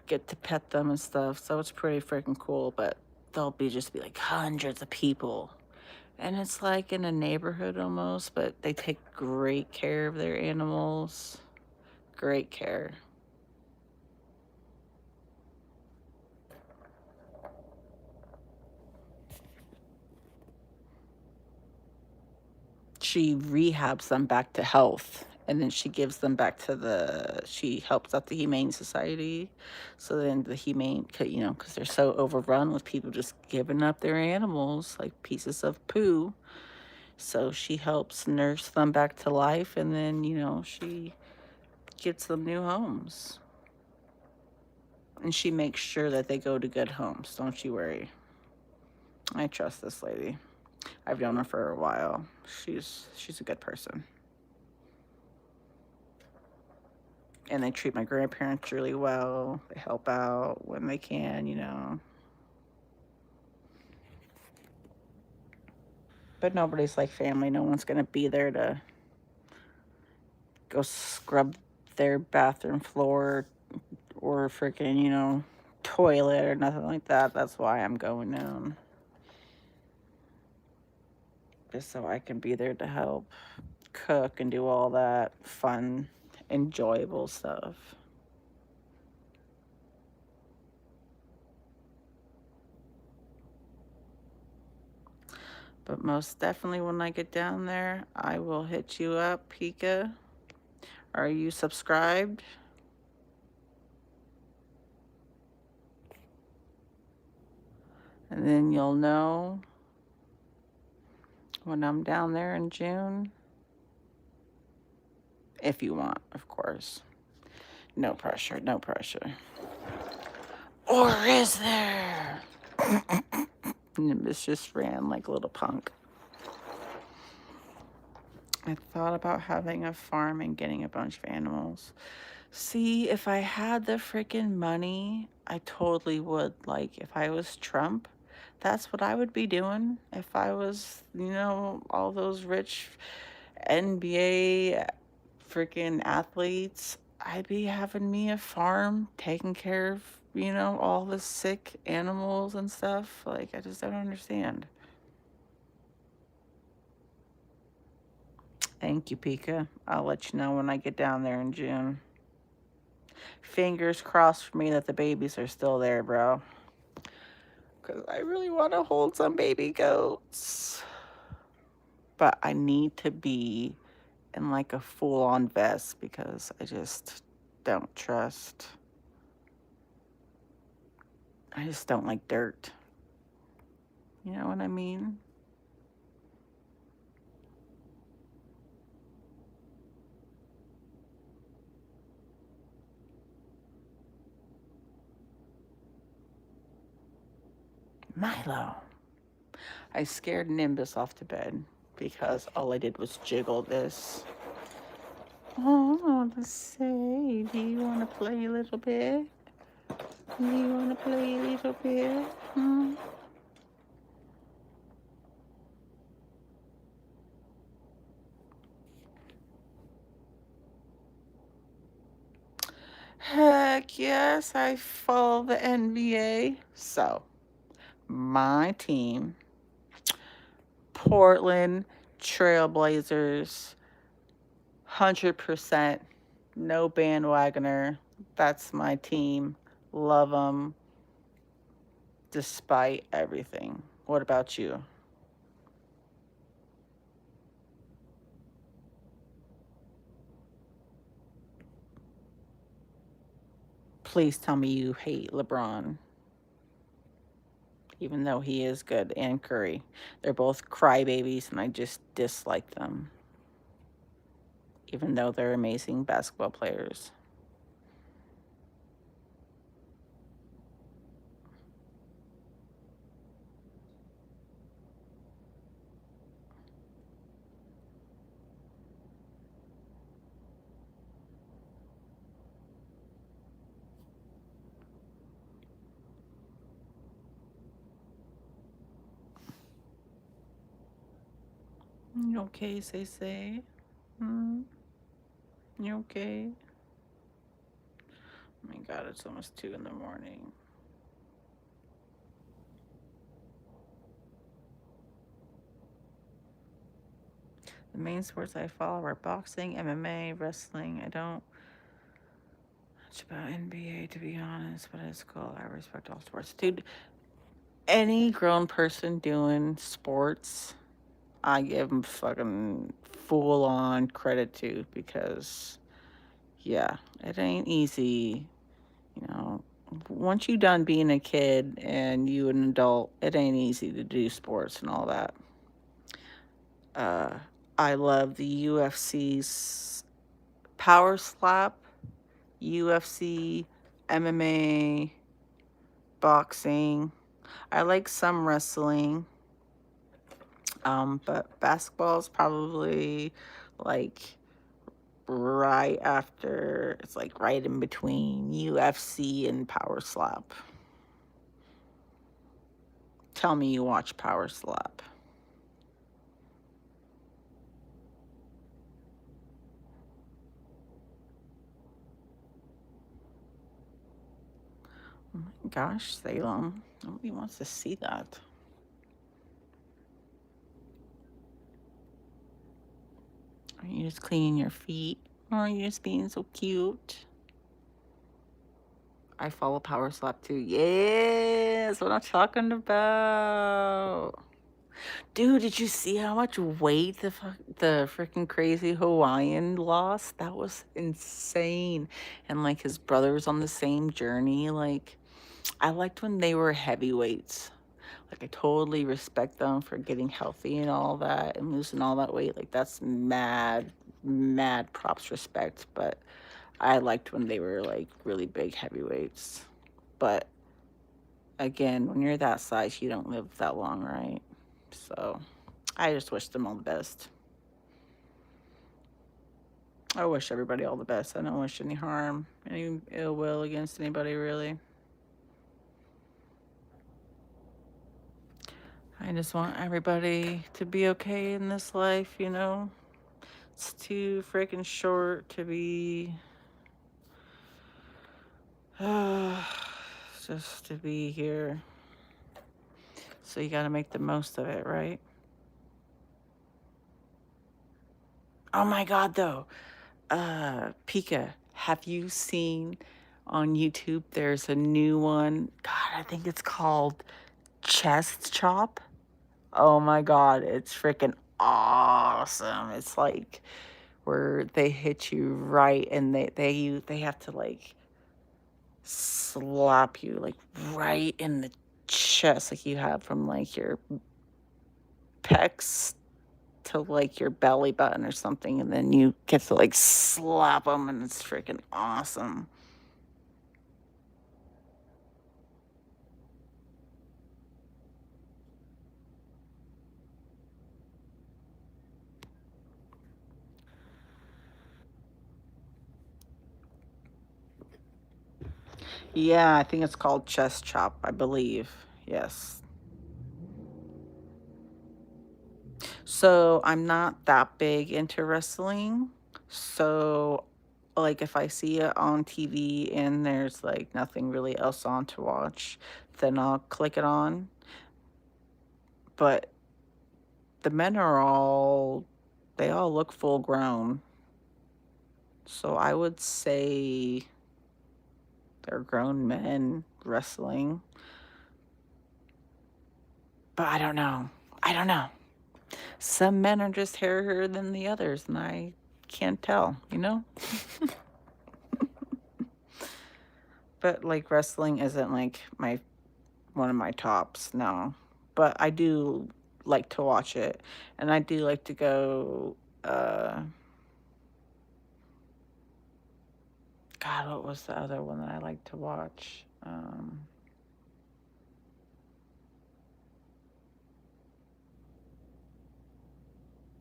get to pet them and stuff. So it's pretty freaking cool. But there'll be like hundreds of people. And it's like in a neighborhood almost, but they take great care of their animals. Great care. She rehabs them back to health, and then she gives them back to she helps out the Humane Society. So then the humane, you know, because they're so overrun with people just giving up their animals like pieces of poo. So she helps nurse them back to life, and then, you know, she gets them new homes. And she makes sure that they go to good homes. Don't you worry. I trust this lady. I've known her for a while. She's a good person. And they treat my grandparents really well. They help out when they can, you know. But nobody's like family. No one's going to be there to go scrub their bathroom floor or freaking, you know, toilet or nothing like that. That's why I'm going down. Just so I can be there to help cook and do all that fun, enjoyable stuff. But most definitely when I get down there, I will hit you up, Pika. Are you subscribed? And then you'll know when I'm down there in June. If you want, of course. No pressure, no pressure. Or is there? Nimbus just ran like a little punk. I thought about having a farm and getting a bunch of animals. See, if I had the freaking money, I totally would. Like, if I was Trump, that's what I would be doing. If I was, you know, all those rich NBA freaking athletes, I'd be having me a farm, taking care of, you know, all the sick animals and stuff. Like, I just don't understand. Thank you, Pika. I'll let you know when I get down there in June. Fingers crossed for me that the babies are still there, bro. Because I really want to hold some baby goats. But I need to be in like a full on vest because I just don't trust. I just don't like dirt. You know what I mean? Milo. I scared Nimbus off to bed because all I did was jiggle this. Oh, let's say, do you want to play a little bit? Do you want to play a little bit? Hmm? Heck yes, I follow the NBA. So, my team, Portland Trailblazers, 100%. No bandwagoner. That's my team. Love them despite everything. What about you? Please tell me you hate LeBron, even though he is good, and Curry. They're both crybabies, and I just dislike them, even though they're amazing basketball players. You okay, say? Hmm? You okay? Oh my god, it's almost 2 in the morning. The main sports I follow are boxing, MMA, wrestling. I don't much about NBA to be honest, but it's cool. I respect all sports. Dude, any grown person doing sports, I give them fucking full on credit to because, yeah, it ain't easy. You know, once you done being a kid and you an adult, it ain't easy to do sports and all that. Uh, I love the UFC's Power Slap, UFC, MMA, boxing. I like some wrestling, but basketball is probably like right after, it's like right in between UFC and Power Slap. Tell me you watch Power Slap. Oh my gosh, Salem. Nobody wants to see that. Are you just cleaning your feet? Or are you just being so cute? I follow Power Slap too. Yes, what I'm talking about. Dude, did you see how much weight the freaking crazy Hawaiian lost? That was insane. And like his brother was on the same journey. Like, I liked when they were heavyweights. Like, I totally respect them for getting healthy and all that and losing all that weight. Like, that's mad, mad props respect. But I liked when they were like really big heavyweights. But again, when you're that size, you don't live that long, right? So I just wish them all the best. I wish everybody all the best. I don't wish any harm, any ill will against anybody, really. I just want everybody to be okay in this life, you know? It's too freaking short to be. Just to be here. So you gotta make the most of it, right? Oh my god, though. Pika, have you seen on YouTube there's a new one? God, I think it's called Chest Chop. Oh my god, it's freaking awesome. It's like where they hit you right and they have to like slap you like right in the chest like you have from like your pecs to like your belly button or something and then you get to like slap them and it's freaking awesome. Yeah, I think it's called Chest Chop, I believe. Yes. So I'm not that big into wrestling. So, like, if I see it on TV and there's like nothing really else on to watch, then I'll click it on. But the men are all, they all look full grown. So I would say they're grown men wrestling. But I don't know. I don't know. Some men are just hairier than the others, and I can't tell, you know? But like wrestling isn't like my one of my tops, no. But I do like to watch it. And I do like to go God, what was the other one that I like to watch?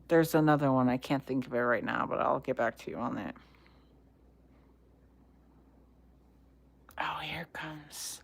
There's another one. I can't think of it right now, but I'll get back to you on that. Oh, here comes.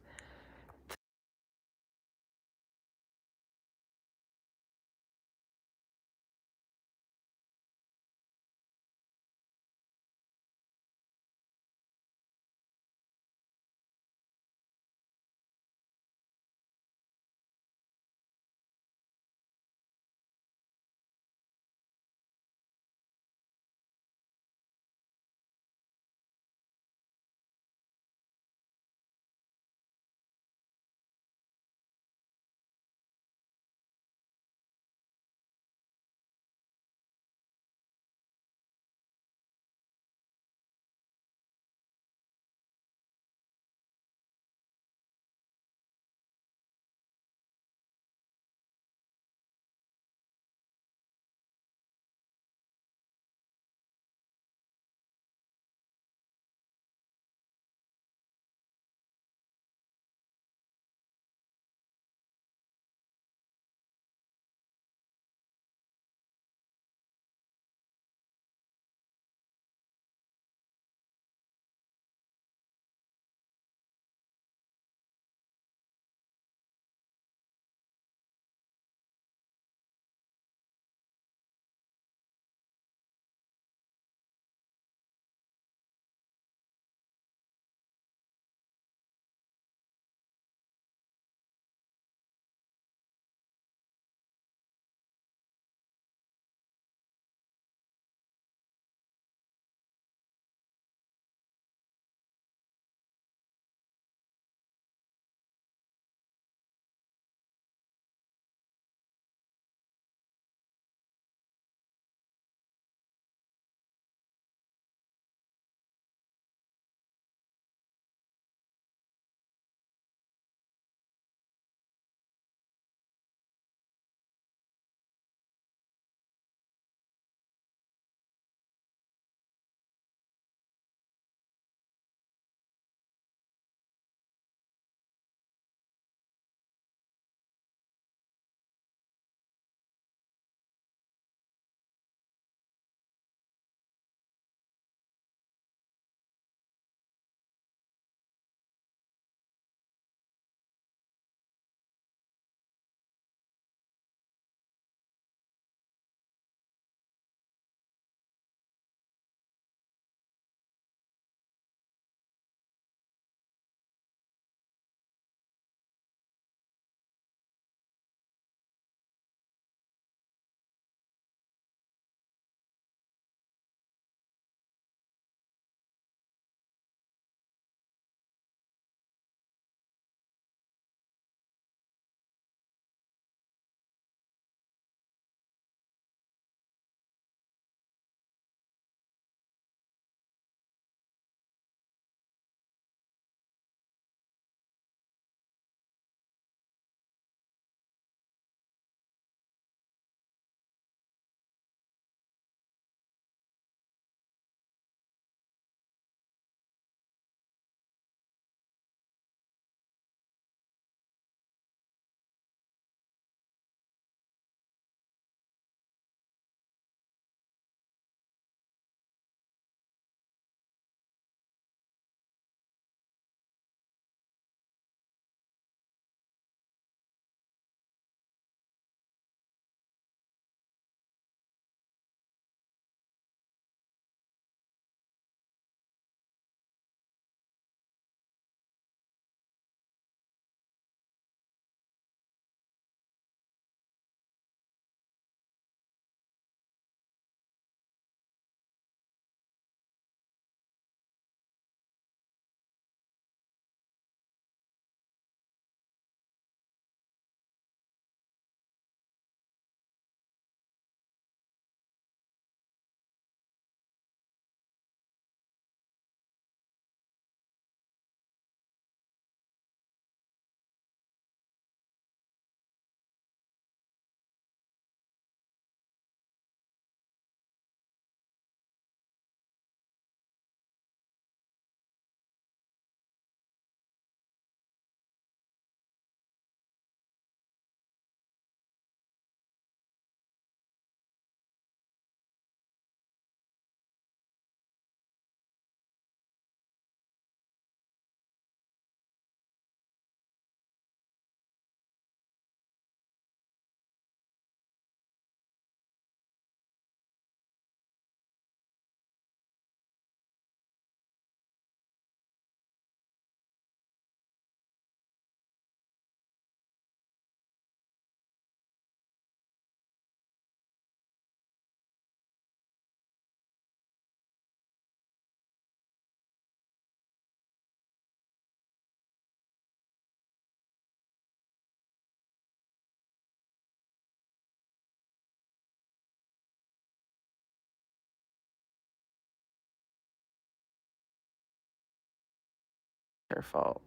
Their fault.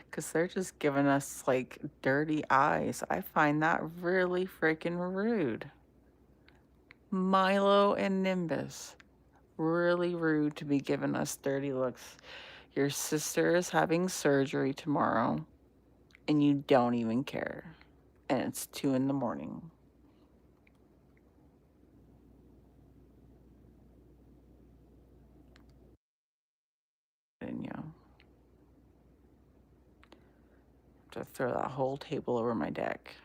Because they're just giving us like dirty eyes. I find that really freaking rude. Milo and Nimbus. Really rude to be giving us dirty looks. Your sister is having surgery tomorrow and you don't even care. And it's 2 in the morning. And you know, to throw that whole table over my deck.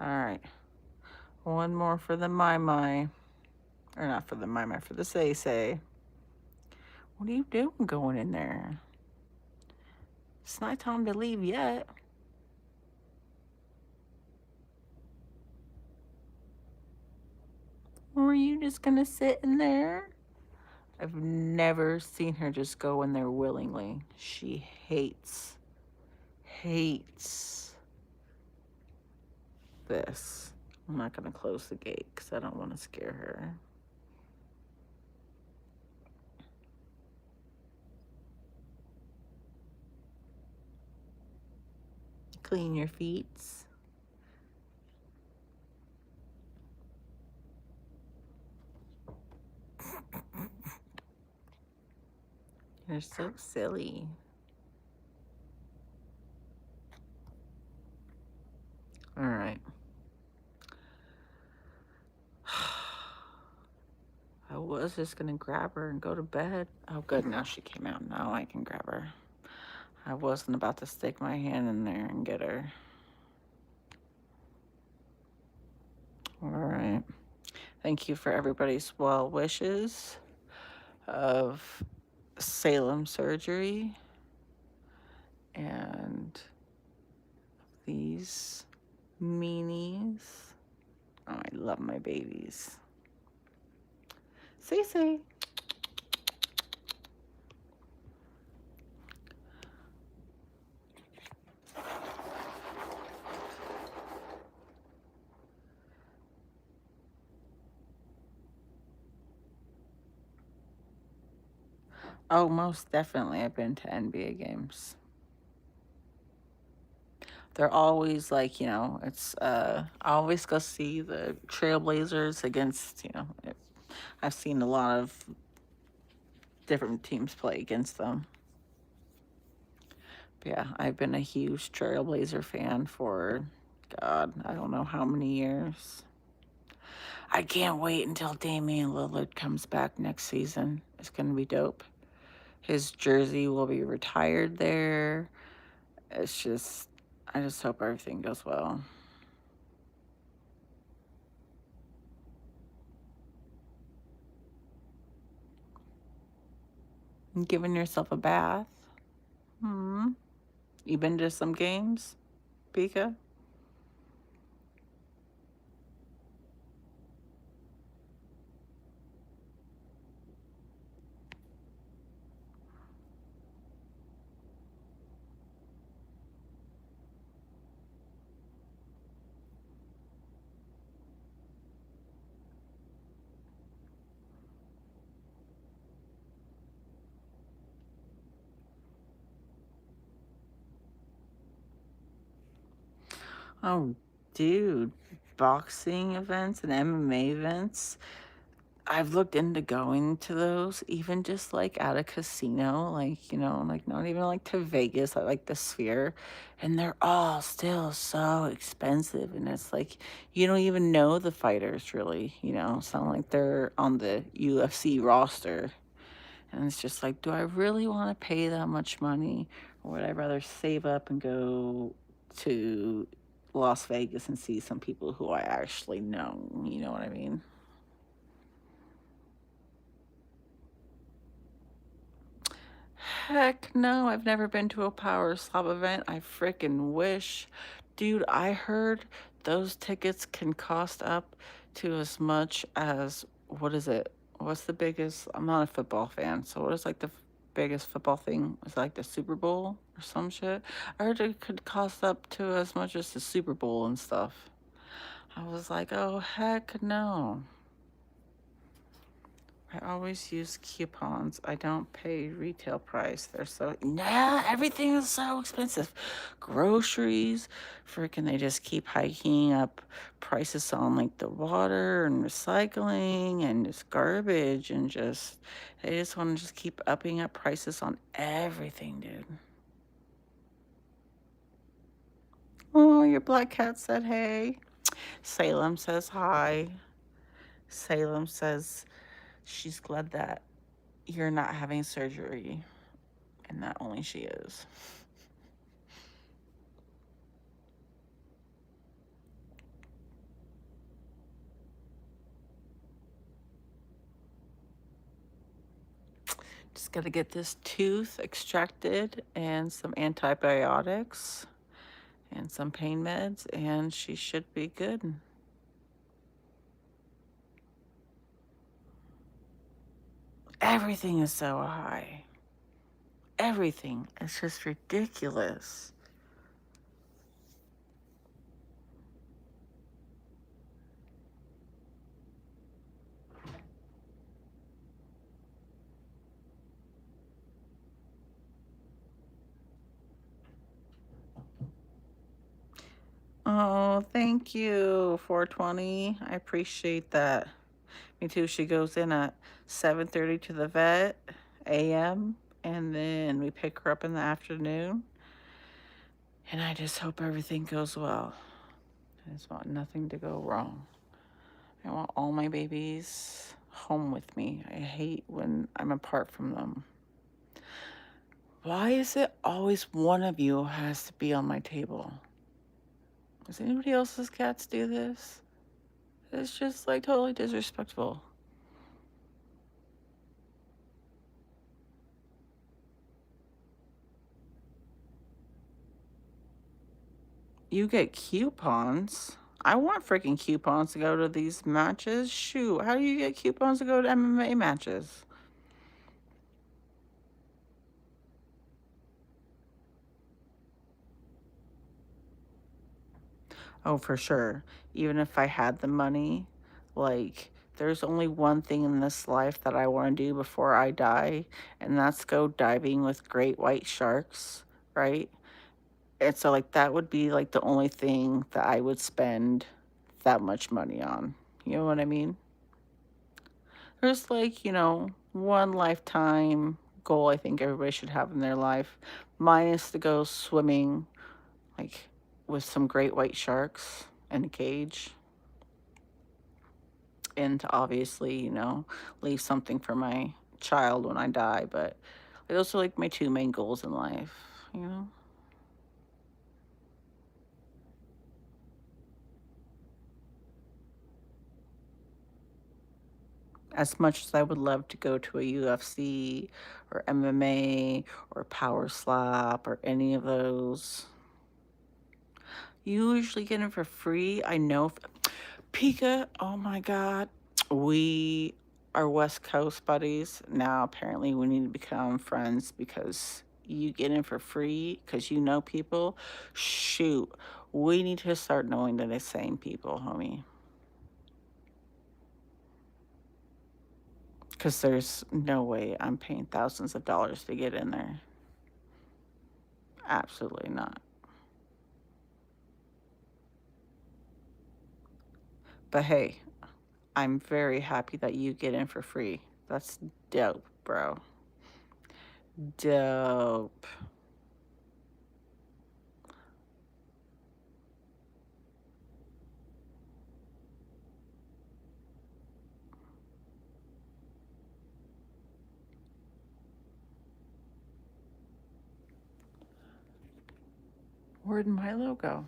All right. One more for the my. Or not for the my, for the say. What are you doing going in there? It's not time to leave yet. Or are you just gonna sit in there? I've never seen her just go in there willingly. She hates this. I'm not gonna close the gate because I don't want to scare her. Clean your feet. You're so silly. All right. I was just gonna grab her and go to bed. Oh, good. Now she came out. Now I can grab her. I wasn't about to stick my hand in there and get her. All right. Thank you for everybody's well wishes of Salem surgery and these meanies. Oh, I love my babies. Say. Oh, most definitely. I've been to NBA games. They're always like, it's I always go see the Trailblazers against, I've seen a lot of different teams play against them. But yeah, I've been a huge Trailblazer fan for, God, I don't know how many years. I can't wait until Damian Lillard comes back next season. It's going to be dope. His jersey will be retired there. It's just, I just hope everything goes well. And giving yourself a bath. You been to some games, Pika? Oh, dude, boxing events and MMA events. I've looked into going to those, even just like at a casino, like, like not even like to Vegas, like the Sphere. And they're all still so expensive. And it's like, you don't even know the fighters really, it's not like they're on the UFC roster. And it's just like, do I really want to pay that much money? Or would I rather save up and go to Las Vegas and see some people who I actually know? You know what I mean? Heck no, I've never been to a Power Slap event. I freaking wish. Dude, I heard those tickets can cost up to as much as, what is it? What's the biggest? I'm not a football fan, so what is like the biggest football thing? Is it like the Super Bowl or some shit? I heard it could cost up to as much as the Super Bowl and stuff. I was like, oh heck no. I always use coupons. I don't pay retail price. They're so, nah, everything is so expensive. Groceries, freaking, they just keep hiking up prices on like the water and recycling and just garbage and just, they just want to just keep upping up prices on everything, dude. Oh, your black cat said hey. Salem says hi. Salem says she's glad that you're not having surgery, and that only she is. Just got to get this tooth extracted and some antibiotics and some pain meds, and she should be good. Everything is so high. Everything. It's just ridiculous. Oh, thank you, 420. I appreciate that. Me too. She goes in at 7:30 to the vet a.m. and then we pick her up in the afternoon. And I just hope everything goes well. I just want nothing to go wrong. I want all my babies home with me. I hate when I'm apart from them. Why is it always one of you has to be on my table? Does anybody else's cats do this? It's just like totally disrespectful. You get coupons. I want freaking coupons to go to these matches. Shoot, how do you get coupons to go to MMA matches? Oh, for sure. Even if I had the money, like, there's only one thing in this life that I want to do before I die, and that's go diving with great white sharks, right? And so, like, that would be like the only thing that I would spend that much money on. You know what I mean? There's like, one lifetime goal I think everybody should have in their life. Mine is to go swimming, like, with some great white sharks in a cage. And to obviously, leave something for my child when I die. But those are like my two main goals in life. As much as I would love to go to a UFC or MMA or Power Slap or any of those, you usually get them for free. I know. Pika, oh my God. We are West Coast buddies. Now, apparently, we need to become friends because you get in for free because you know people. Shoot, we need to start knowing the same people, homie. Because there's no way I'm paying thousands of dollars to get in there. Absolutely not. But hey, I'm very happy that you get in for free. That's dope, bro. Dope. Where'd Milo go?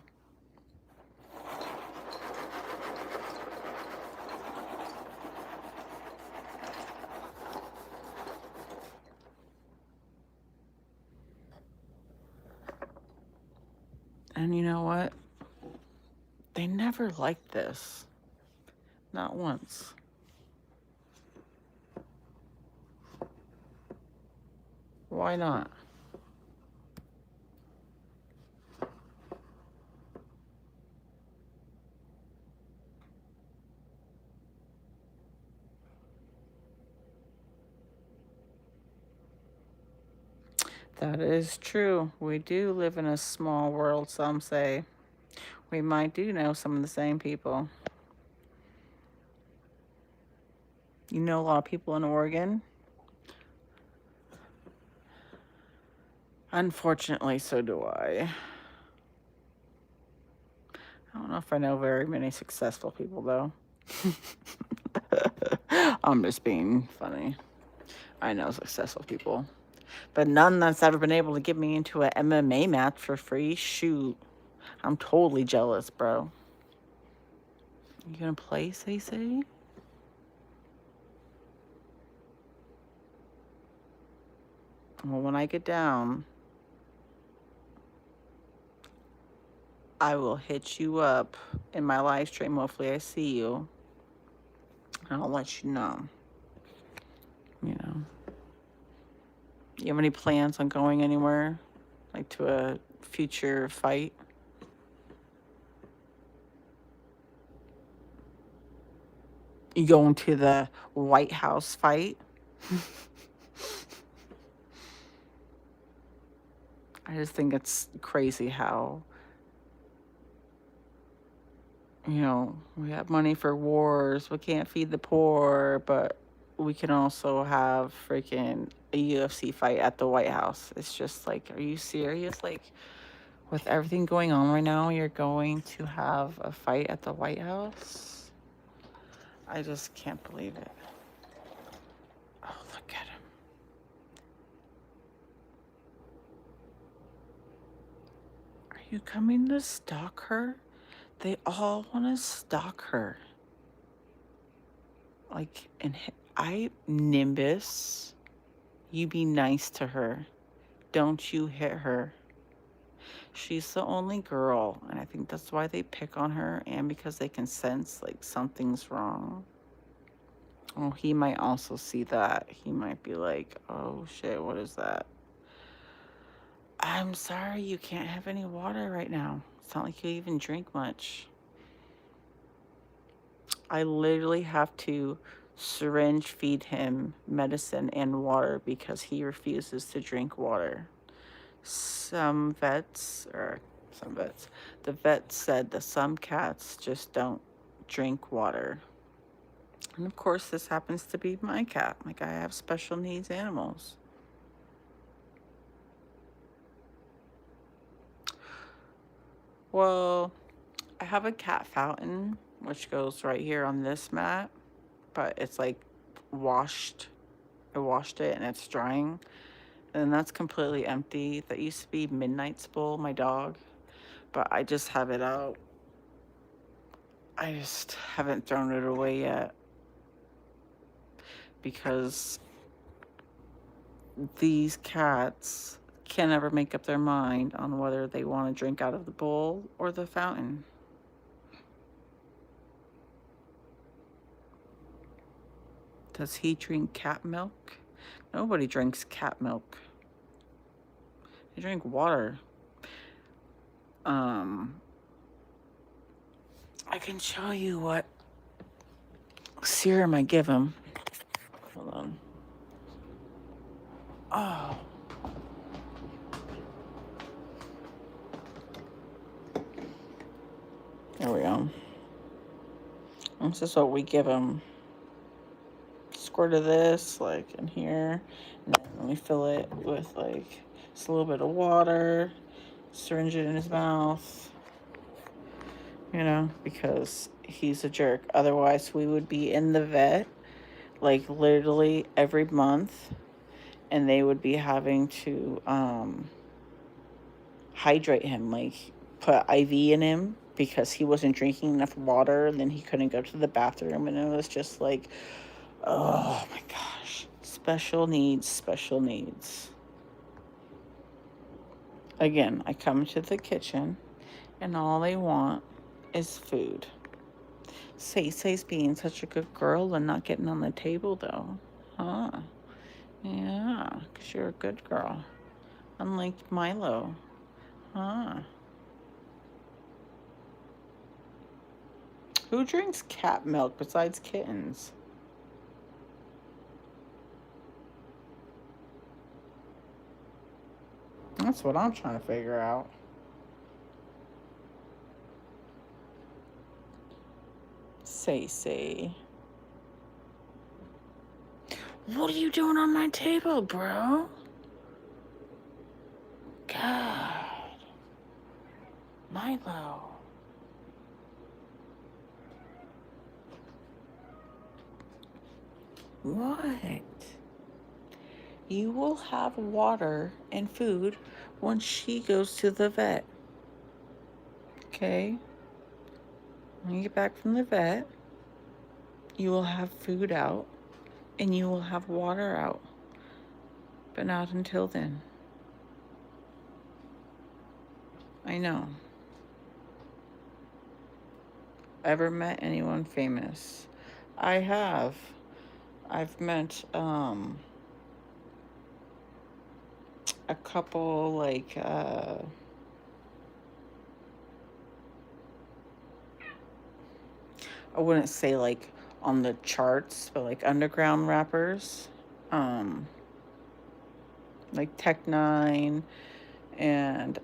And you know what? They never liked this. Not once. Why not? That is true. We do live in a small world, some say. We might do know some of the same people. You know a lot of people in Oregon? Unfortunately, so do I. I don't know if I know very many successful people, though. I'm just being funny. I know successful people. But none that's ever been able to get me into an MMA match for free. Shoot. I'm totally jealous, bro. You gonna play, Say? Well, when I get down, I will hit you up in my live stream. Hopefully I see you. And I'll let you know. You know. You have any plans on going anywhere? Like to a future fight? You going to the White House fight? I just think it's crazy how, we have money for wars, we can't feed the poor, but we can also have freaking a UFC fight at the White House. It's just like, are you serious? Like, with everything going on right now, you're going to have a fight at the White House? I just can't believe it. Oh, look at him. Are you coming to stalk her? They all want to stalk her. Like, Nimbus, you be nice to her. Don't you hit her. She's the only girl, and I think that's why they pick on her, and because they can sense, like, something's wrong. Oh, he might also see that. He might be like, oh, shit, what is that? I'm sorry, you can't have any water right now. It's not like you even drink much. I literally have to syringe feed him medicine and water because he refuses to drink water. The vet said that some cats just don't drink water. And of course, this happens to be my cat. Like, I have special needs animals. Well, I have a cat fountain, which goes right here on this mat, but it's like washed. I washed it and it's drying. And that's completely empty. That used to be Midnight's bowl, my dog, but I just have it out. I just haven't thrown it away yet because these cats can't ever make up their mind on whether they want to drink out of the bowl or the fountain. Does he drink cat milk? Nobody drinks cat milk. They drink water. I can show you what serum I give him. Hold on. Oh. There we go. This is what we give him. Squirt of this, like, in here. And then we fill it with, like, just a little bit of water. Syringe it in his mouth. Because he's a jerk. Otherwise, we would be in the vet, like, literally every month. And they would be having to hydrate him, like, put IV in him because he wasn't drinking enough water, and then he couldn't go to the bathroom, and it was just like, oh my gosh, special needs. Again, I come to the kitchen and all they want is food. Say's being such a good girl and not getting on the table, though, huh? Yeah, 'cause you're a good girl. Unlike Milo. Huh. Who drinks cat milk besides kittens? That's what I'm trying to figure out. Say. What are you doing on my table, bro? God. Milo. What? You will have water and food when she goes to the vet. Okay? When you get back from the vet, you will have food out and you will have water out. But not until then. I know. Ever met anyone famous? I have. I've met a couple like I wouldn't say like on the charts, but like underground rappers. Like Tech Nine and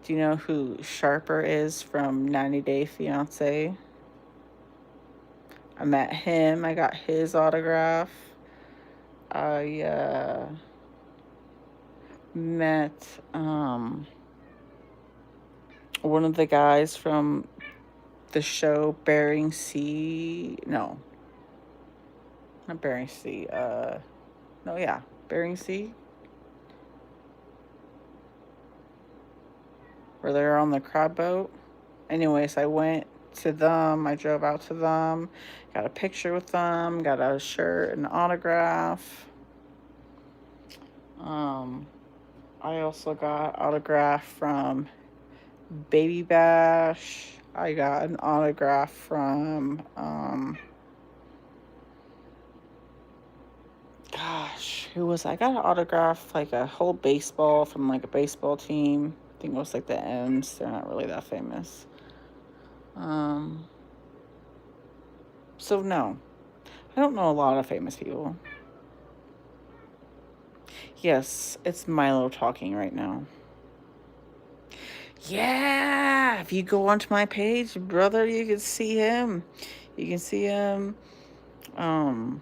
do you know who Sharper is from 90 Day Fiance? I met him. I got his autograph. I met one of the guys from the show Bering Sea. No, not Bering Sea. No, yeah, Bering Sea. Where they're on the crab boat. Anyways, I went to them. I drove out to them. Got a picture with them. Got a shirt and autograph. I also got autograph from Baby Bash. I got an autograph from gosh, who was I got an autograph like a whole baseball from like a baseball team. I think it was like the M's. They're not really that famous. So no, I don't know a lot of famous people. Yes, it's Milo talking right now. Yeah, if you go onto my page, brother, you can see him. You can see him. I'm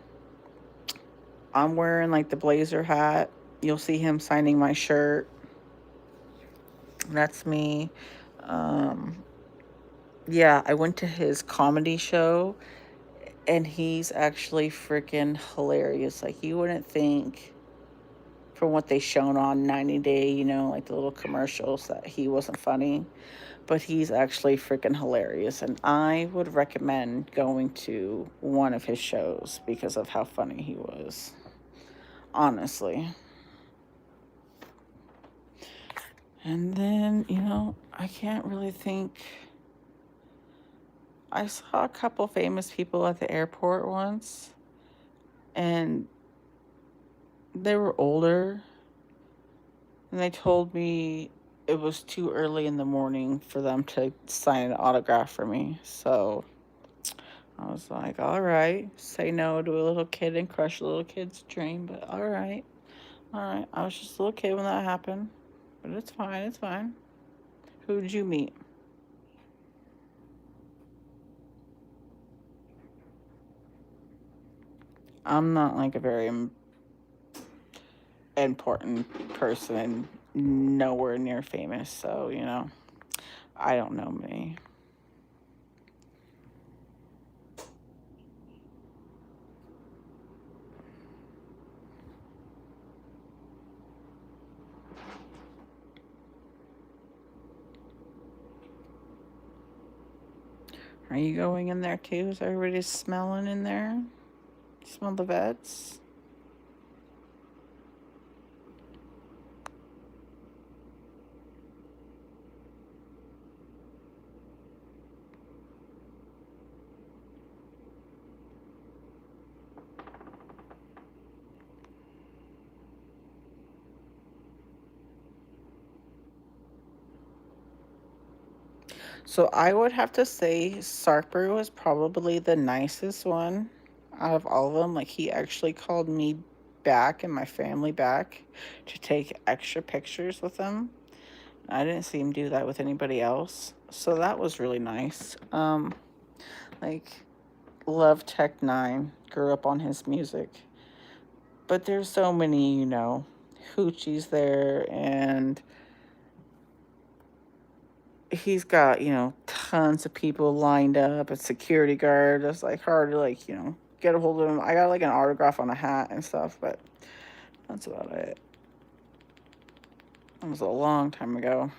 wearing like the blazer hat. You'll see him signing my shirt. That's me. Yeah, I went to his comedy show and he's actually freaking hilarious. Like you wouldn't think from what they shown on 90 Day, you know, like the little commercials that he wasn't funny, but he's actually freaking hilarious. And I would recommend going to one of his shows because of how funny he was. Honestly. And then, you know, I can't really think. I saw a couple famous people at the airport once, and they were older, and they told me it was too early in the morning for them to sign an autograph for me. So I was like, all right, say no to a little kid and crush a little kid's dream, but all right. All right. I was just a little kid when that happened, but it's fine. It's fine. Who did you meet? I'm not like a very important person, nowhere near famous, so, you know, I don't know me. Are you going in there too? Is everybody smelling in there? Smell the vets? So I would have to say Sarper was probably the nicest one out of all of them. Like, he actually called me back and my family back to take extra pictures with him. I didn't see him do that with anybody else. So that was really nice. Like, love Tech Nine, grew up on his music. But there's so many, hoochies there, and he's got, tons of people lined up, a security guard. It's like hard to get a hold of him. I got like an autograph on a hat and stuff, but that's about it. That was a long time ago.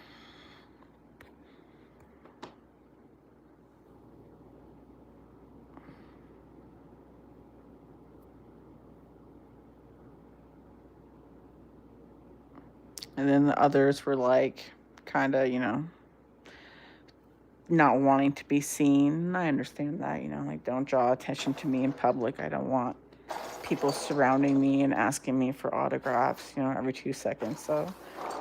And then the others were like kind of, not wanting to be seen. And I understand that, like, don't draw attention to me in public. I don't want people surrounding me and asking me for autographs, every 2 seconds. So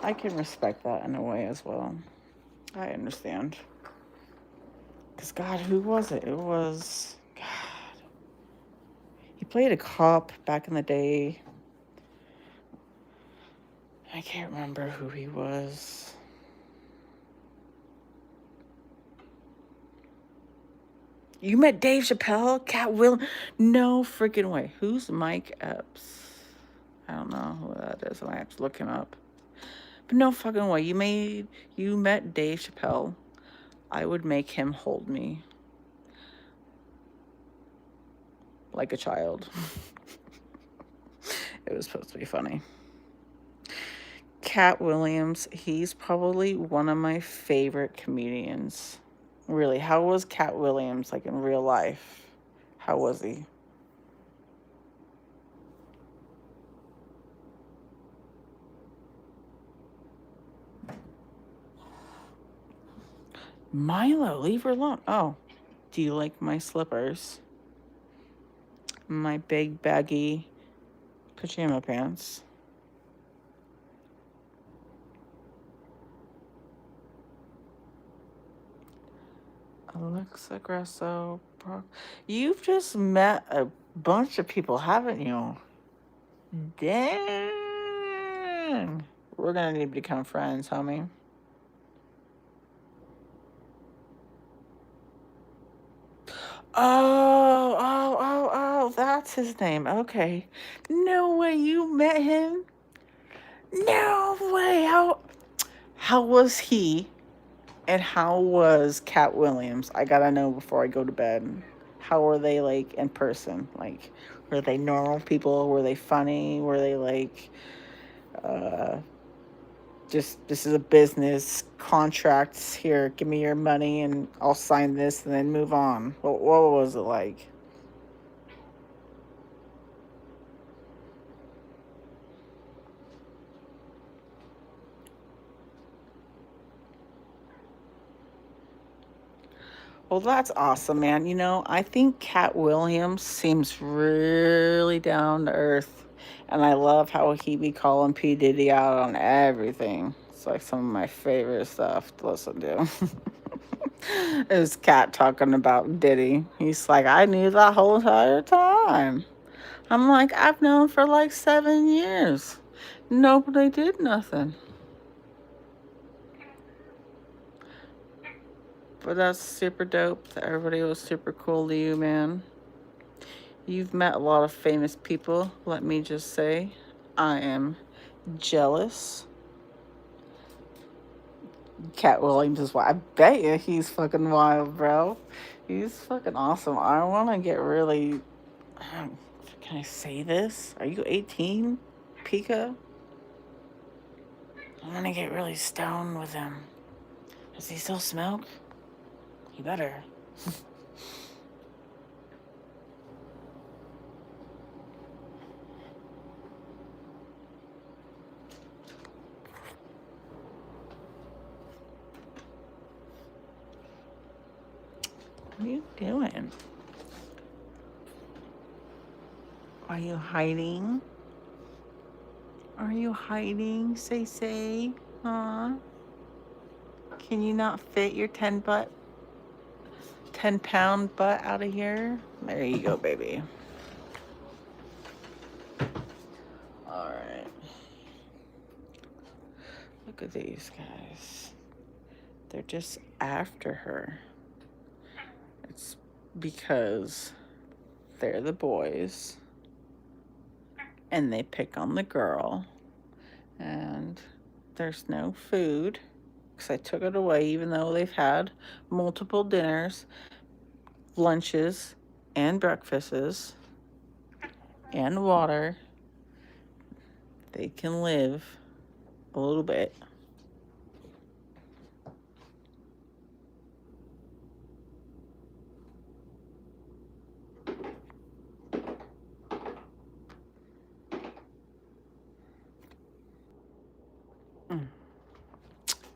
I can respect that in a way as well. I understand. Because, God, who was it? It was, God. He played a cop back in the day. I can't remember who he was. You met Dave Chappelle? Cat Will? No freaking way. Who's Mike Epps? I don't know who that is. I have to look him up. But no fucking way. You met Dave Chappelle. I would make him hold me like a child. It was supposed to be funny. Cat Williams, he's probably one of my favorite comedians. Really, how was Cat Williams like in real life? How was he? Milo, leave her alone. Oh, do you like my slippers? My big baggy pajama pants. Alexa Grasso. You've just met a bunch of people, haven't you? Dang. We're gonna need to become friends, homie. That's his name. Okay. No way you met him. No way. How was he and how was Cat Williams? I gotta know before I go to bed. How were they like in person? Like, were they normal people? Were they funny? Were they like uh just, this is a business contracts, here, give me your money and I'll sign this and then move on? What was it like? Well, that's awesome, man. I think Cat Williams seems really down to earth. And I love how he be calling P. Diddy out on everything. It's like some of my favorite stuff to listen to. Is Cat talking about Diddy. He's like, I knew that whole entire time. I'm like, I've known for like 7 years. Nobody did nothing. But that's super dope that everybody was super cool to you, man. You've met a lot of famous people, let me just say. I am jealous. Cat Williams is wild. I bet you he's fucking wild, bro. He's fucking awesome. I want to get really. Can I say this? Are you 18, Pika? I want to get really stoned with him. Does he still smoke? He better. What are you doing? Are you hiding? Are you hiding, say? Huh? Can you not fit your 10-pound butt out of here? There you go, baby. All right. Look at these guys. They're just after her. It's because they're the boys and they pick on the girl, and there's no food because I took it away, even though they've had multiple dinners, lunches, and breakfasts, and water. They can live a little bit.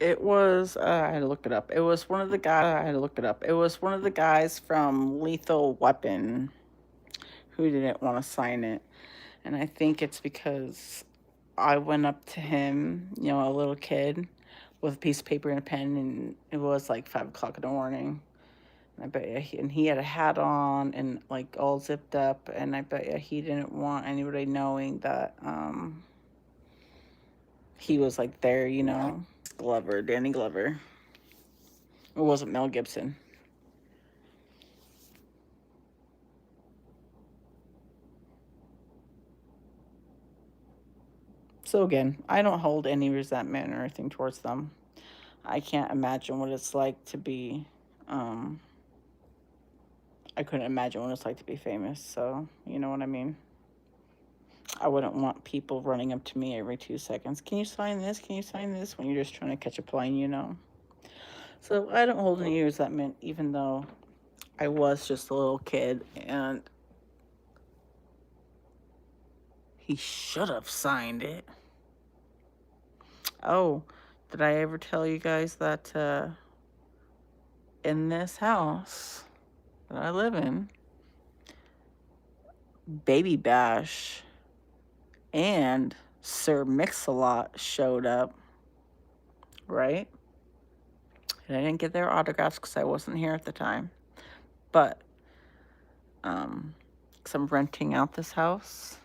It was, I had to look it up. It was one of the guys, I had to look it up. It was one of the guys from Lethal Weapon who didn't want to sign it. And I think it's because I went up to him, you know, a little kid, with a piece of paper and a pen, and it was like 5 o'clock in the morning. And I bet you, and he had a hat on and like all zipped up, and I bet you he didn't want anybody knowing that he was like there, you know. Glover, Danny Glover. It wasn't Mel Gibson. So again, I don't hold any resentment or anything towards them. I can't imagine what it's like to be, I couldn't imagine what it's like to be famous, so you know what I mean? I wouldn't want people running up to me every 2 seconds. Can you sign this? Can you sign this? When you're just trying to catch a plane, you know? So I don't hold any resentment, even though I was just a little kid, and he should have signed it. Oh, did I ever tell you guys that in this house that I live in, Baby Bash and Sir Mix-a-Lot showed up, right? And I didn't get their autographs because I wasn't here at the time. But, because I'm renting out this house.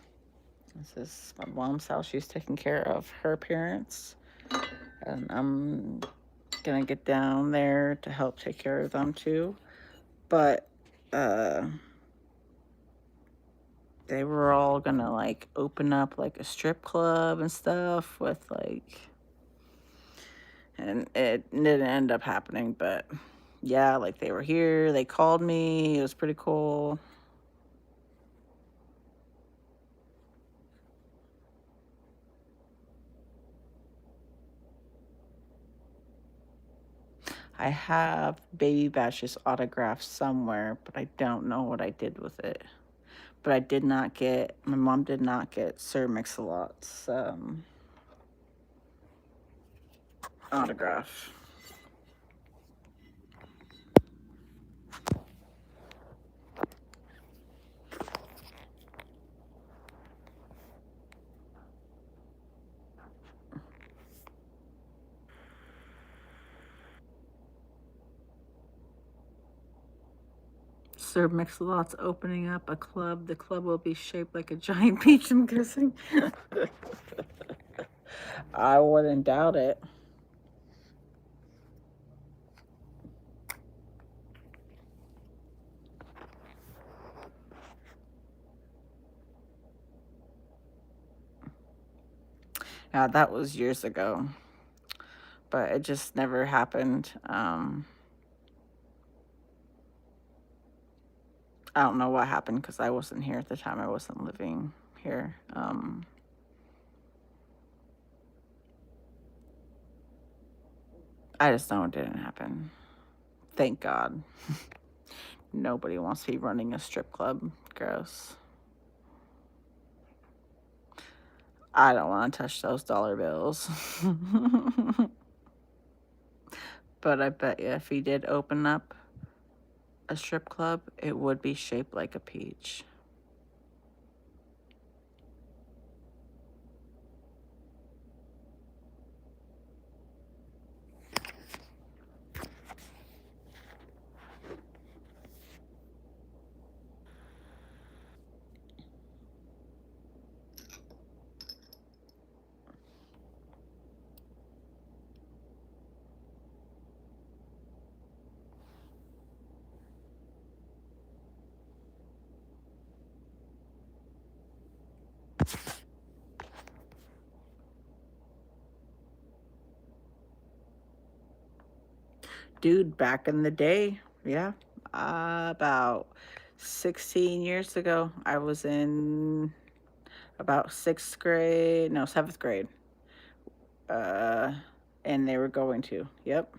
This is my mom's house. She's taking care of her parents. And I'm gonna get down there to help take care of them too. But, they were all gonna like open up like a strip club and stuff with like, and it didn't end up happening, but yeah, like they were here, they called me, it was pretty cool. I have Baby Bash's autograph somewhere, but I don't know what I did with it. But I did not get, my mom did not get Sir Mix-a-Lot's autograph. Sir Mix-a-Lot's opening up a club. The club will be shaped like a giant peach, I'm guessing. I wouldn't doubt it. Yeah, that was years ago, but it just never happened. I don't know what happened because I wasn't here at the time. I wasn't living here. I just know it didn't happen. Thank God. Nobody wants to be running a strip club. Gross. I don't want to touch those dollar bills. But I bet you if he did open up a strip club, it would be shaped like a peach. Dude, back in the day, yeah, about 16 years ago, I was in about sixth grade, no, seventh grade. Uh, and they were going to, yep,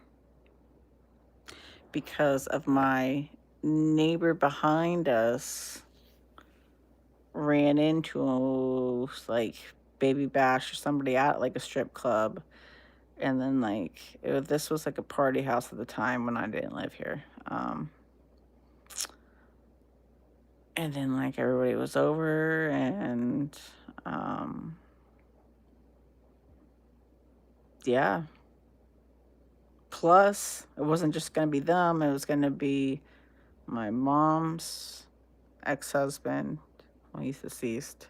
because of my neighbor behind us ran into like Baby Bash or somebody at like a strip club. And then like this was like a party house at the time when I didn't live here. And then like everybody was over and um yeah. Plus, it wasn't just gonna be them, it was gonna be my mom's ex-husband, well, he's deceased,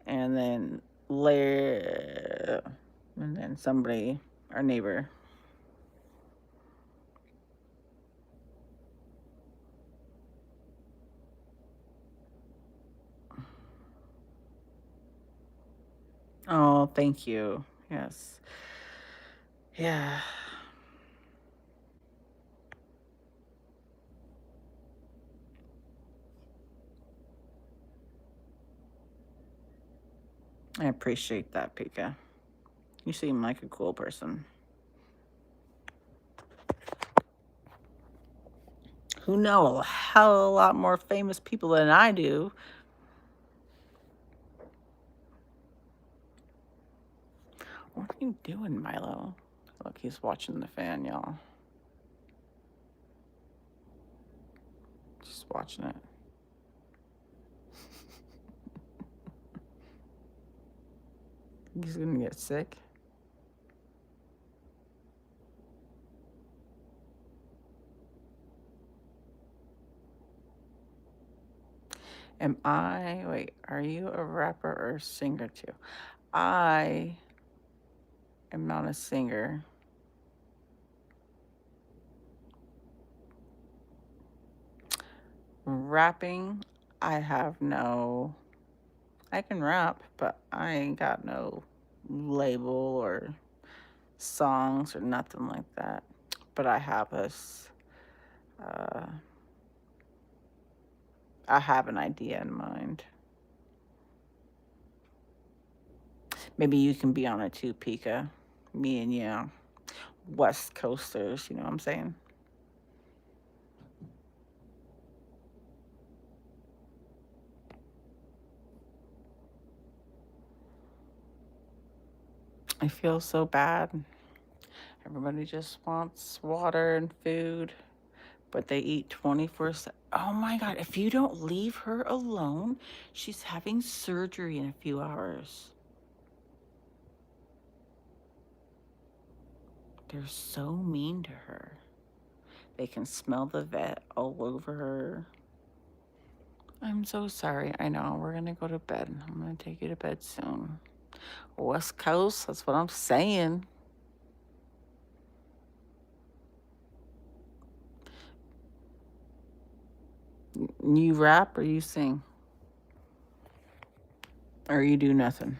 and then later, and then somebody, our neighbor. Oh, thank you. Yes. Yeah. I appreciate that, Pika. You seem like a cool person. Who know a hell of a lot more famous people than I do. What are you doing, Milo? Look, he's watching the fan, y'all. Just watching it. He's gonna get sick. Wait, are you a rapper or a singer too? I am not a singer. Rapping, I have no, I can rap, but I ain't got no label or songs or nothing like that. But uh, I have an idea in mind. Maybe you can be on it too, Pika. Me and you, West Coasters, you know what I'm saying? I feel so bad. Everybody just wants water and food, but they eat 24/7. Oh my God, if you don't leave her alone, she's having surgery in a few hours. They're so mean to her. They can smell the vet all over her. I'm so sorry. I know. We're going to go to bed. I'm going to take you to bed soon. West Coast, that's what I'm saying. You rap or you sing? Or you do nothing?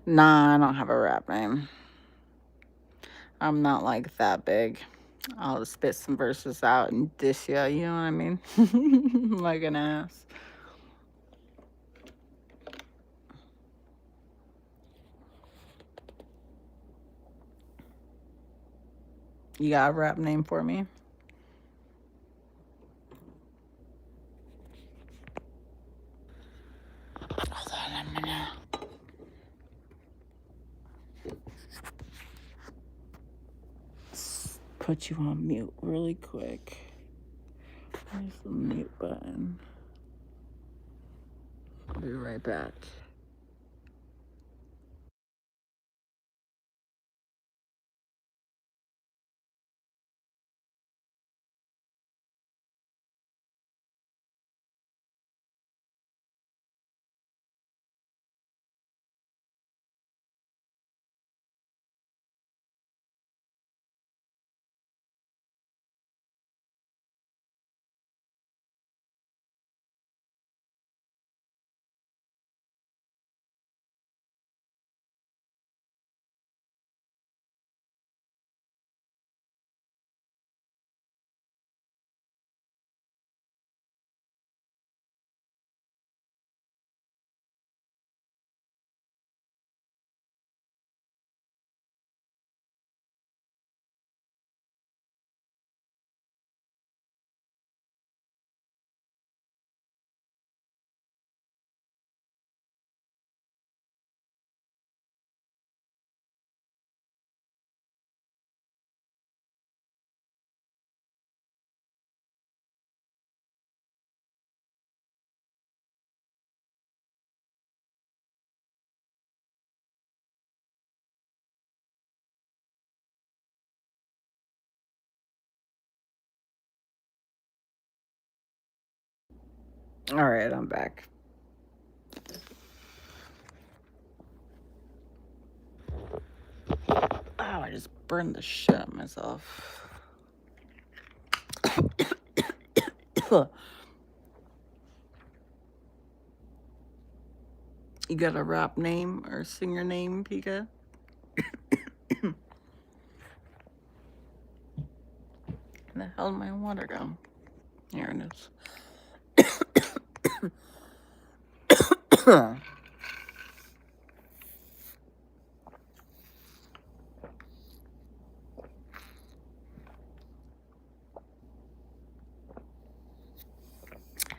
Nah, I don't have a rap name. I'm not like that big. I'll just spit some verses out and dish ya, you know what I mean? Like an ass. You got a rap name for me? Hold on, I'm gonna put you on mute really quick. Where's the mute button? I'll be right back. All right, I'm back. Oh, I just burned the shit out of myself. You got a rap name or singer name, Pika? Where the hell did my water go? Here it is.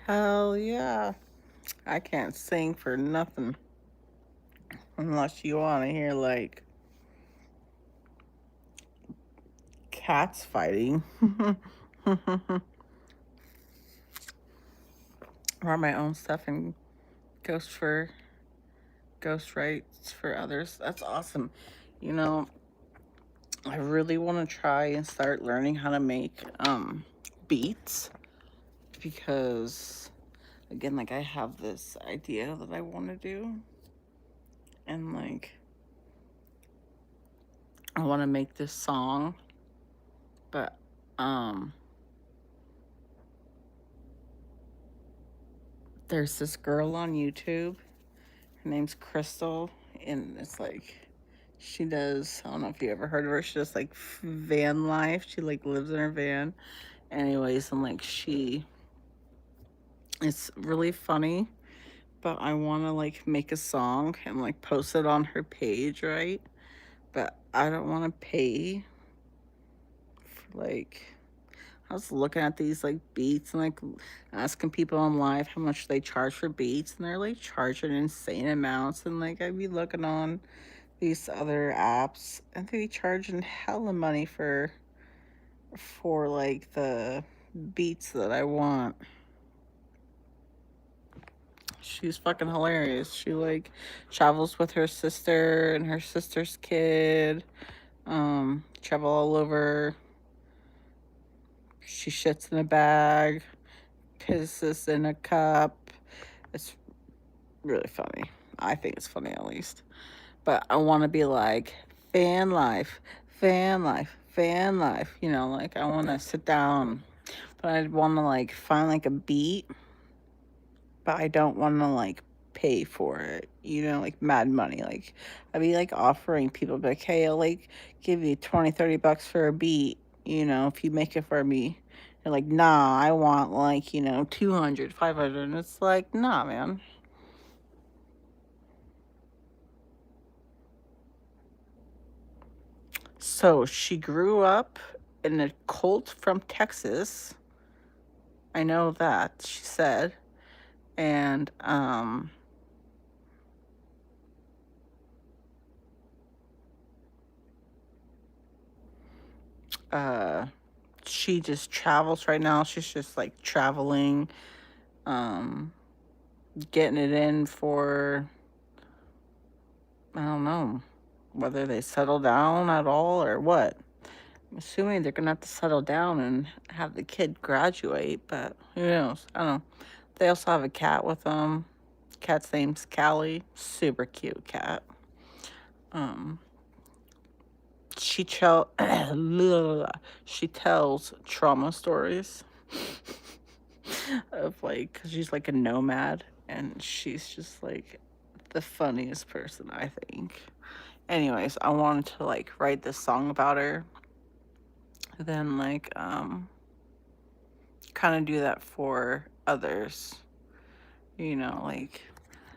Hell yeah. I can't sing for nothing. Unless you want to hear, like, cats fighting. Write my own stuff and ghost rights for others. That's awesome. You know, I really want to try and start learning how to make beats because again, like, I have this idea that I want to do, and like I want to make this song, but there's this girl on YouTube. Her name's Crystal, and it's like she does, I don't know if you ever heard of her. She does like van life. She like lives in her van. Anyways, and like it's really funny, but I want to like make a song and like post it on her page, right? But I don't want to pay for like, I was looking at these like beats and like asking people on live how much they charge for beats, and they're like charging insane amounts. And like I'd be looking on these other apps and they be charging hella money for like the beats that I want. She's fucking hilarious. She like travels with her sister and her sister's kid. Travel all over. She shits in a bag, pisses in a cup. It's really funny. I think it's funny at least. But I want to be like fan life, fan life, fan life. You know, like I want to sit down, but I want to like find like a beat, but I don't want to like pay for it. You know, like mad money. Like I'd be like offering people, like, hey, I'll like give you 20, $30 for a beat. You know, if you make it for me. They're like, nah, I want like, 200, 500. And it's like, nah, man. So she grew up in a cult from Texas. I know that, she said. And uh she just travels right now. She's just like traveling, um getting it in for, I don't know, whether they settle down at all or what. I'm assuming they're gonna have to settle down and have the kid graduate, but who knows? I don't know. They also have a cat with them. Cat's name's Callie. Super cute cat. Um, she tell she tells trauma stories of like, 'cause she's like a nomad, and she's just like the funniest person, I think. Anyways, I wanted to like write this song about her, then like kind of do that for others, like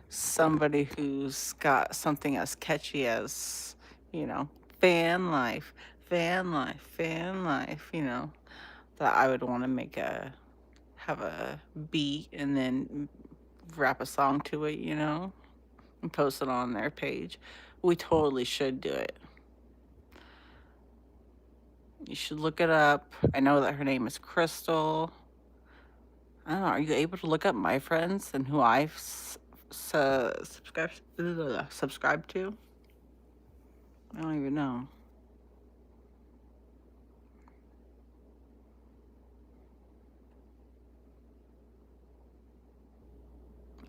somebody who's got something as catchy as, you know, fan life, fan life, fan life, that I would want to have a beat and then rap a song to it, and post it on their page. We totally should do it. You should look it up. I know that her name is Crystal. I don't know. Are you able to look up my friends and who I've subscribed to? I don't even know.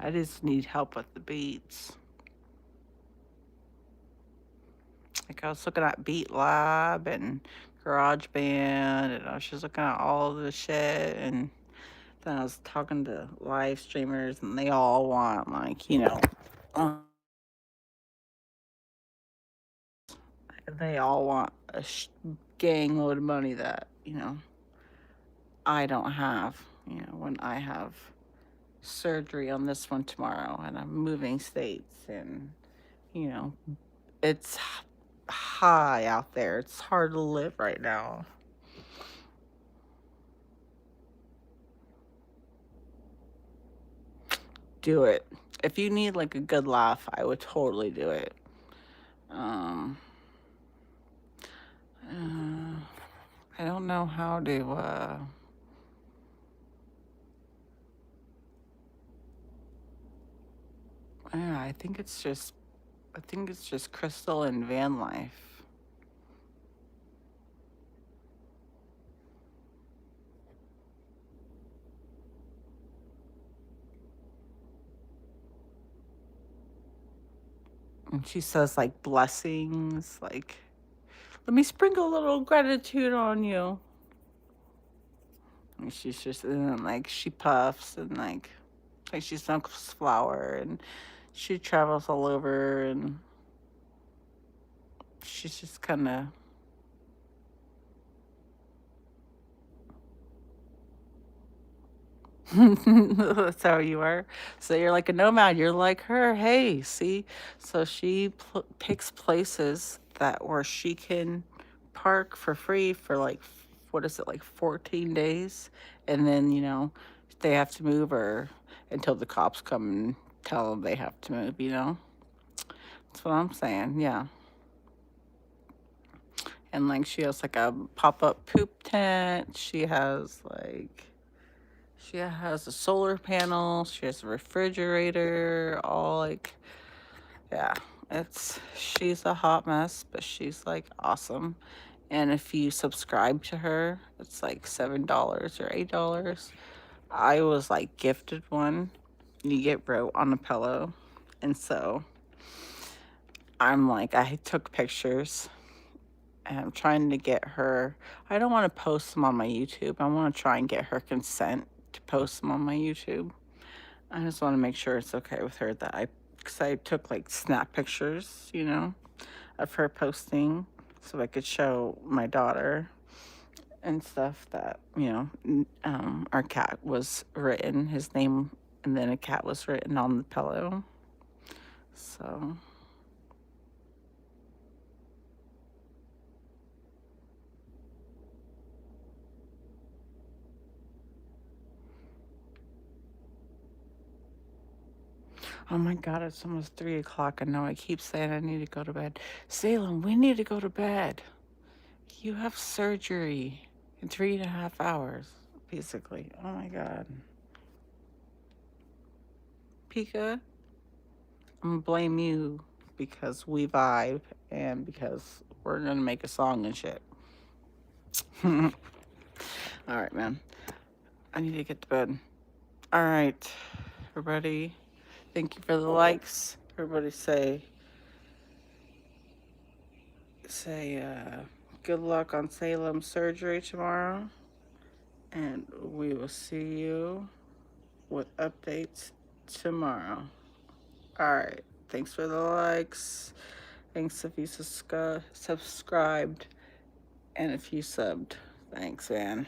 I just need help with the beats. Like I was looking at Beat Lab and GarageBand, and I was just looking at all of the shit, and then I was talking to live streamers, and they all want like, uh, they all want a gang load of money that I don't have. When I have surgery on this one tomorrow, and I'm moving states, and you know, it's high out there. It's hard to live right now. Do it. If you need like a good laugh, I would totally do it. Um, uh, I don't know how to. Yeah, I think it's just Crystal and Van Life. And she says like blessings, like let me sprinkle a little gratitude on you. And she's just and then, like she puffs and like she smokes flower and she travels all over and she's just kind of. That's how you are. So you're like a nomad. You're like her. Hey, see? So she picks places that where she can park for free for like, what is it, like 14 days? And then, they have to move or until the cops come and tell them they have to move. That's what I'm saying. Yeah. And like she has like a pop up poop tent. She has a solar panel. She has a refrigerator. All like, yeah, she's a hot mess, but she's like awesome. And if you subscribe to her, it's like $7 or $8. I was like gifted one. You get wrote on a pillow. And so I'm like, I took pictures and I'm trying to get her. I don't want to post them on my YouTube. I want to try and get her consent to post them on my YouTube. I just want to make sure it's okay with her because I took like snap pictures, of her posting so I could show my daughter and stuff that, our cat was written, his name, and then a cat was written on the pillow. So, oh my God, it's almost 3 o'clock. I know I keep saying I need to go to bed. Salem, we need to go to bed. You have surgery in 3.5 hours, basically. Oh my God. Pika, I'm gonna blame you because we vibe and because we're gonna make a song and shit. All right, man. I need to get to bed. All right, everybody. Thank you for the likes. Everybody say good luck on Salem surgery tomorrow, and we will see you with updates tomorrow. All right. Thanks for the likes. Thanks if you subscribed and if you subbed. Thanks, man.